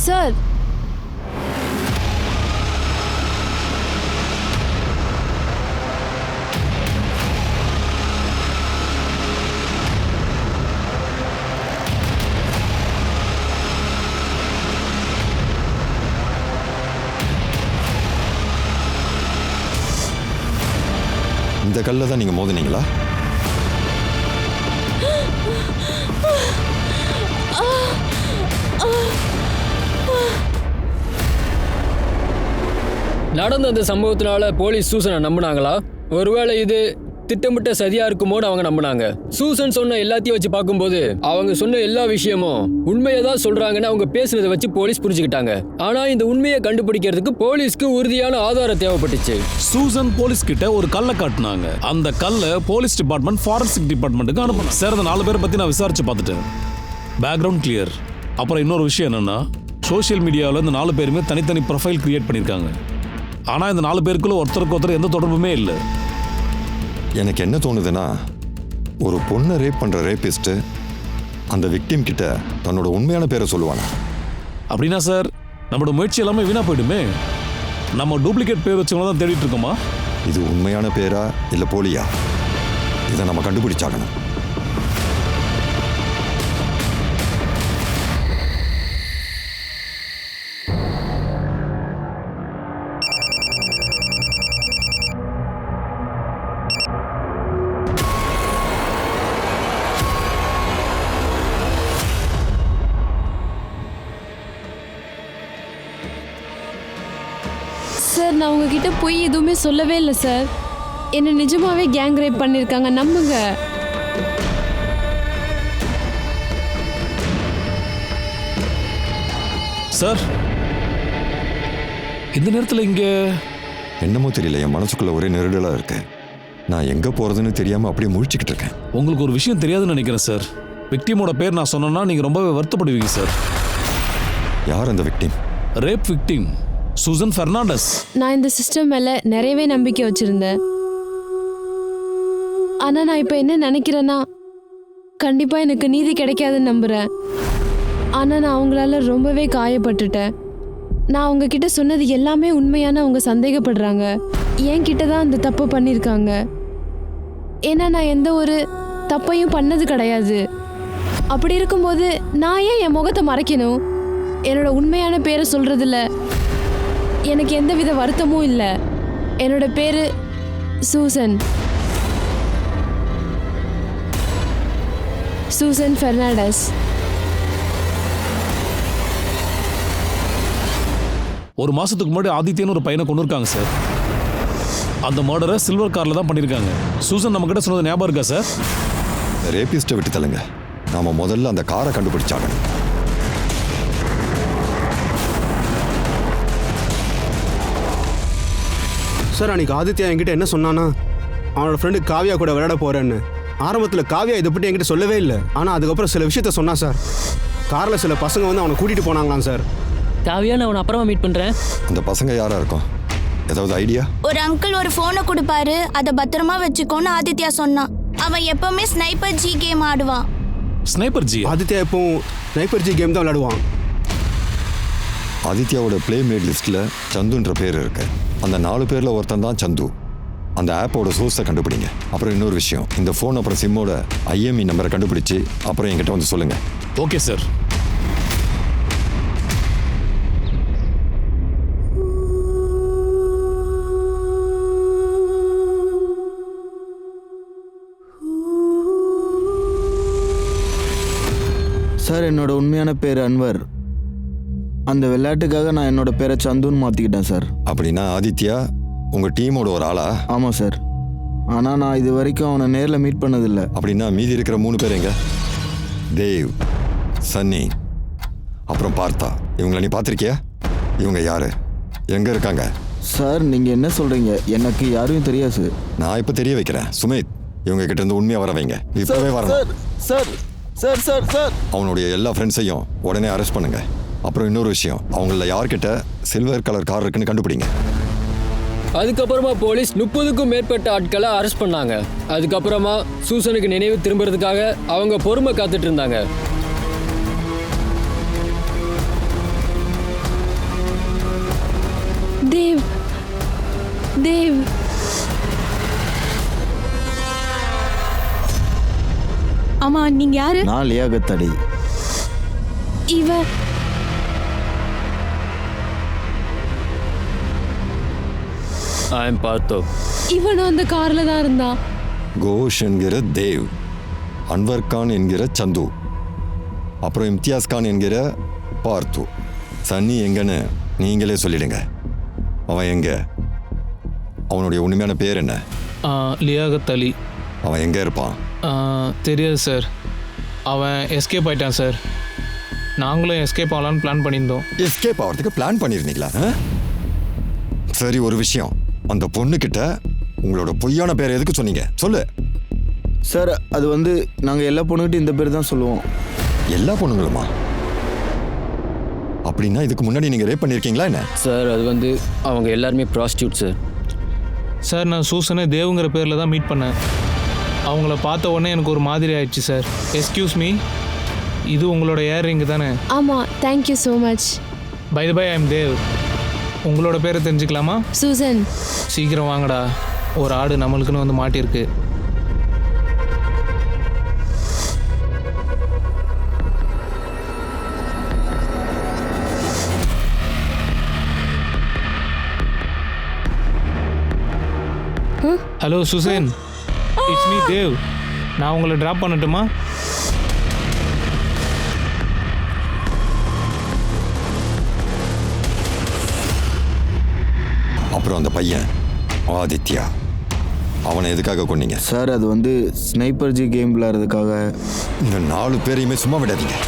சார், இந்த கல்ல தான் நீங்க மோதினீங்களா? நடந்த அந்த சம்பவத்தினால போலீஸ் சூசனை நம்பினாங்களா? ஒருவேளை இது திட்டமிட்ட சதியா இருக்குமோன்னு அவங்க நம்பினாங்க. சூசன் சொன்ன எல்லாத்தையும் வச்சு பார்க்கும்போது அவங்க சொன்ன எல்லா விஷயமும் உண்மையை தான் சொல்றாங்கன்னு அவங்க பேசுனதை வச்சு போலீஸ் புரிஞ்சுக்கிட்டாங்க. ஆனா இந்த உண்மையை கண்டுபிடிக்கிறதுக்கு போலீஸ்க்கு உறுதியான ஆதாரம் தேவைப்பட்டுச்சு. சூசன் போலீஸ் கிட்ட ஒரு கல்லை காட்டினாங்க. அந்த கல்லை போலீஸ் டிபார்ட்மெண்ட் ஃபாரன்சிக் டிபார்ட்மெண்ட்டுக்கு அனுப்பணும். சார், அந்த 4 பேரை பத்தி நான் விசாரிச்சு பார்த்துட்டேன். Background clear. அப்புறம் இன்னொரு விஷயம் என்னன்னா, சோஷியல் மீடியாவில் இந்த 4 பேருமே தனித்தனி ப்ரொஃபைல் கிரியேட் பண்ணியிருக்காங்க. ஆனா இந்த 4 பேருக்குள்ள ஒருத்தருக்கு ஒருத்தர் எந்த தொடர்புமே இல்லை. எனக்கு என்ன தோணுதுன்னா, ஒரு பொண்ணை ரேப் பண்ற ரேபிஸ்ட் அந்த விக்டிம் கிட்ட தன்னோட உண்மையான பேரை சொல்லுவானா? அப்படின்னா சார், நம்மளோட முயற்சி எல்லாமே வீணா போயிடுமே. நம்ம டூப்ளிகேட் பேர் வச்சவங்க தான் தேடிட்டு இருக்கோமா? இது உண்மையான பேரா இல்ல போலியா? இதை நம்ம கண்டுபிடிச்சாகணும். சார், நான் உங்ககிட்ட போய் எதுவுமே சொல்லவே இல்லை சார். என்னை நிஜமாவே கேங் ரேப் பண்ணியிருக்காங்க, நம்புங்க. சார், இந்த நேரத்தில் இங்க என்னமோ தெரியல, என் மனசுக்குள்ள ஒரே நெருடலா இருக்கு. நான் எங்க போறதுன்னு தெரியாம அப்படியே முழிச்சுக்கிட்டு இருக்கேன். உங்களுக்கு ஒரு விஷயம் தெரியாதுன்னு நினைக்கிறேன் சார். விக்டிமோட பேர் நான் சொன்னேன்னா நீங்க ரொம்பவே வருத்தப்படுவீங்க சார். யார் அந்த victim? Rape victim Susan Fernandes. நான் இந்த சிஸ்டம் மேலே நிறையவே நம்பிக்கை வச்சுருந்தேன். ஆனால் நான் இப்போ என்ன நினைக்கிறேன்னா, கண்டிப்பாக எனக்கு நீதி கிடைக்காதுன்னு நம்புகிறேன். ஆனால் நான் அவங்களால ரொம்பவே காயப்பட்டுட்டேன். நான் அவங்கக்கிட்ட சொன்னது எல்லாமே உண்மையான அவங்க சந்தேகப்படுறாங்க. என்கிட்ட தான் அந்த தப்பு பண்ணியிருக்காங்க. ஏன்னா நான் எந்த ஒரு தப்பையும் பண்ணது கிடையாது. அப்படி இருக்கும்போது நான் ஏன் என் முகத்தை மறைக்கணும்? என்னோட உண்மையான பேரை சொல்கிறதில்ல எனக்கு எந்தவித வருத்தமும் இல்லை. என்னோட பேரு சூசன் பெர்னாண்டஸ். ஒரு மாசத்துக்கு முன்னாடி ஆதித்யன்னு ஒரு பையனை கொண்டு இருக்காங்க சார். அந்த மர்டரை சில்வர் கார்ல தான் பண்ணியிருக்காங்க. சூசன் நம்ம கிட்ட சொன்னது ஞாபகம் இருக்கா சார்? ரேபிஸ்ட்டை விட்டு தள்ளுங்க. நாம முதல்ல அந்த காரை கண்டுபிடிச்சாகணும். சார், அன்னைக்கு ஆதித்யா என்கிட்ட என்ன சொன்னானா, அவனோட ஃப்ரெண்டு காவியா கூட விளையாட போறேன்னு. ஆரம்பத்தில் காவியா இதை பற்றி என்கிட்ட சொல்லவே இல்லை. ஆனால் அதுக்கப்புறம் சில விஷயத்த சொன்னா சார். காரில் சில பசங்க வந்து அவனை கூட்டிகிட்டு போனாங்களாம் சார். காவியா, நான் அவனை அப்புறமா மீட் பண்ணுறேன். அந்த பசங்க யாரா இருக்கும்? ஏதாவது ஐடியா? ஒரு அங்கிள் ஒரு ஃபோனை கொடுப்பாரு, அதை பத்திரமா வச்சுக்கோன்னு ஆதித்யா சொன்னான். அவன் எப்பவுமே ஸ்னைப்பர் ஜி கேம் ஆடுவான். Sniper G? ஆதித்யா எப்பவும் ஸ்னைப்பர் ஜி கேம் தான் விளையாடுவான். ஆதித்யாவோட பிளேமேட் லிஸ்ட்டில் சந்துன்ற பேர் இருக்கு. அந்த 4 பேரில் ஒருத்தன் தான் சந்து. அந்த ஆப்போட சோர்ஸை கண்டுபிடிங்க. அப்புறம் இன்னொரு விஷயம், இந்த ஃபோன் அப்புறம் சிம்மோட IME நம்பரை கண்டுபிடிச்சு அப்புறம் என்கிட்ட வந்து சொல்லுங்க. Okay sir. சார், என்னோட உண்மையான பேர் அன்வர். அந்த விளையாட்டுக்காக நான் என்னோட பேரை சந்துன்னு மாற்றிக்கிட்டேன் சார். அப்படின்னா ஆதித்யா உங்கள் டீமோட ஒரு ஆளா? ஆமாம் சார். ஆனால் நான் இது வரைக்கும் அவனை நேரில் மீட் பண்ணதில்லை. அப்படின்னா மீதி இருக்கிற 3 பேர் எங்க? தேவ், சன்னி, அப்புறம் பார்த்தா. இவங்களை நீ பார்த்துருக்கியா? இவங்க யாரு, எங்க இருக்காங்க? சார், நீங்கள் என்ன சொல்கிறீங்க? எனக்கு யாரும் தெரியாது சார். நான் இப்போ தெரிய வைக்கிறேன். சுமித், இவங்க கிட்ட இருந்து உண்மையாக வர வைங்க. இப்போவே வரணும். சார் சார் சார் சார் அவனுடைய எல்லா ஃப்ரெண்ட்ஸையும் உடனே அரெஸ்ட் பண்ணுங்க. அப்புறம் இன்னொரு விஷயம், அவங்கள யார்கிட்ட சில்வர் கலர் கார் இருக்குன்னு கண்டுபிடிங்க. அதுக்கப்புறமா போலீஸ் 30க்கும் மேற்பட்ட ஆட்களை அரெஸ்ட் பண்ணாங்க. அதுக்கப்புறமா சூசனுக்கு நினைவு திரும்புறதுக்காக அவங்க பொறுமை காத்துட்டு இருந்தாங்க. தேவ், தேவ், ஆமா, நீங்க யாரு? நான் லியாகத் அலி. இவ ஐம் பார்த்தோ. இவனும் அந்த கார்ல தான் இருந்தான். கோஷ் என்கிற தேவ், அன்வர் கான் என்கிற சந்து, அப்புறம் இம்தியாஸ் கான் என்கிற பார்த்து. சன்னி எங்கன்னு நீங்களே சொல்லிடுங்க. அவன் எங்க? அவனுடைய உண்மையான பேர் என்ன? லியாகத் அலி. அவன் எங்கே இருப்பான்? தெரியாது சார். அவன் எஸ்கேப் ஆயிட்டான் சார். நாங்களும் எஸ்கேப் ஆகலான்னு பிளான் பண்ணியிருந்தோம். எஸ்கேப் ஆகிறதுக்கு பிளான் பண்ணியிருந்தீங்களா? சரி, ஒரு விஷயம், அந்த பொண்ணுக்கிட்ட உங்களோட பொய்யான பேரை எதுக்கு சொன்னீங்க? சொல்லு. சார், அது வந்து நாங்கள் எல்லா பொண்ணுகிட்டும் இந்த பேர் தான் சொல்லுவோம். எல்லா பொண்ணுங்களுமா? அப்படின்னா இதுக்கு முன்னாடி நீங்கள் ரேப் பண்ணியிருக்கீங்களா என்ன? சார், அது வந்து அவங்க எல்லாருமே ப்ராஸ்டியூட் சார். சார், நான் சூசனை தேவுங்கிற பேரில் தான் மீட் பண்ணேன். அவங்கள பார்த்த உடனே எனக்கு ஒரு மாதிரி ஆயிடுச்சு சார். எஸ்கியூஸ் மீ, இது உங்களோட ஏர் ரிங்கு தானே? ஆமாம், thank you so much. By the by, I am Dev. உங்களோட பேரை தெரிஞ்சுக்கலாமா? சூசன். சீக்கிரம் வாங்கடா, ஒரு ஆடு நம்மளுக்குன்னு வந்து மாட்டியிருக்கு. Hello Suzanne, it's me Dev. நான் உங்களை ட்ராப் பண்ணட்டுமா? அப்புறம் அந்த பையன் ஆதித்யா, அவனை எதுக்காக கொன்னீங்க? சார், அது வந்து ஸ்னைப்பர் ஜி கேம் விளையாடுறதுக்காக. இந்த 4 பேரையுமே சும்மா விடாதீங்க.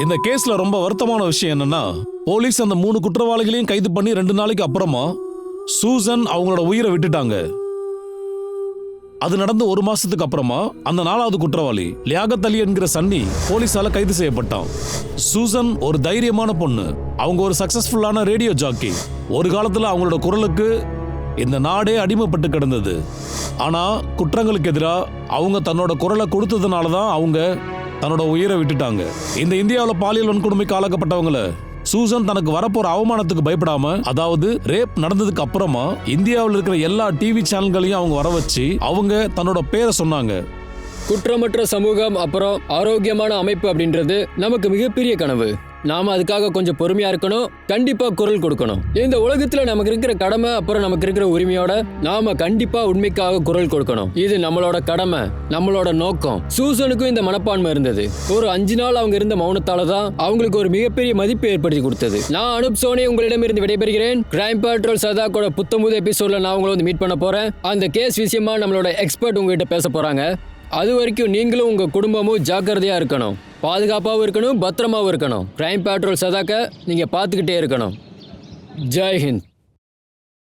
இந்த கேஸ்ல ரொம்ப வருத்தமான விஷயம் என்னன்னா, போலீஸ் அந்த 3 குற்றவாளிகளையும் கைது பண்ணி 2 நாளைக்கு அப்புறமா சூசன் அவங்களோட உயிரை விட்டுட்டாங்க. அது நடந்து 1 மாசத்துக்கு அப்புறமா அந்த 4வது குற்றவாளி லியாகத் அலி என்கிற சன்னி போலீஸால கைது செய்யப்பட்டான். சூசன் ஒரு தைரியமான பொண்ணு. அவங்க ஒரு சக்சஸ்ஃபுல்லான ரேடியோ ஜாக்கி. ஒரு காலத்துல அவங்களோட குரலுக்கு இந்த நாடே அடிமைப்பட்டு கிடந்தது. ஆனா குற்றங்களுக்கு எதிராக அவங்க தன்னோட குரலை கொடுத்ததுனால தான் அவங்க தன்னோட உயிரை விட்டுட்டாங்க. இந்த இந்தியாவில் பாலியல் வன்கொடுமைக்கு ஆளாக்கப்பட்டவங்கள சூசன் தனக்கு வரப்போற அவமானத்துக்கு பயப்படாம, அதாவது ரேப் நடந்ததுக்கு அப்புறமா இந்தியாவில் இருக்கிற எல்லா டிவி சேனல்களையும் அவங்க வர வச்சு அவங்க தன்னோட பேரை சொன்னாங்க. குற்றமற்ற சமூகம் அப்புறம் ஆரோக்கியமான அமைப்பு அப்படின்றது நமக்கு மிகப்பெரிய கனவு. நாம அதுக்காக கொஞ்சம் பொறுமையா இருக்கணும், கண்டிப்பா குரல் கொடுக்கணும். இந்த உலகத்துல நமக்கு இருக்கிற கடமை அப்புறம் நமக்கு இருக்கிற உரிமையோட நாம கண்டிப்பா உண்மைக்காக குரல் கொடுக்கணும். இது நம்மளோட கடமை, நம்மளோட நோக்கம். சூசனுக்கும் இந்த மனப்பான்மை இருந்தது. ஒரு 5 நாள் அவங்க இருந்த மௌனத்தால தான் அவங்களுக்கு ஒரு மிகப்பெரிய மதிப்பு ஏற்படுத்தி கொடுத்தது. நான் அனுப் சோனி உங்களிடமிருந்து விடைபெறுகிறேன். கிரைம் பேட்ரோல் சதாக்கோட புத்தமுது எபிசோட்ல நான் உங்களை வந்து மீட் பண்ண போறேன். அந்த கேஸ் விஷயமா நம்மளோட எக்ஸ்பர்ட் உங்ககிட்ட பேச போறாங்க. அது வரைக்கும் நீங்களும் உங்க குடும்பமும் ஜாக்கிரதையா இருக்கணும், பாதுகாப்பாகவும் இருக்கணும், பத்திரமாவும் இருக்கணும். கிரைம் பேட்ரோல் சதாக்க நீங்க பார்த்துக்கிட்டே இருக்கணும். ஜெய் ஹிந்த்.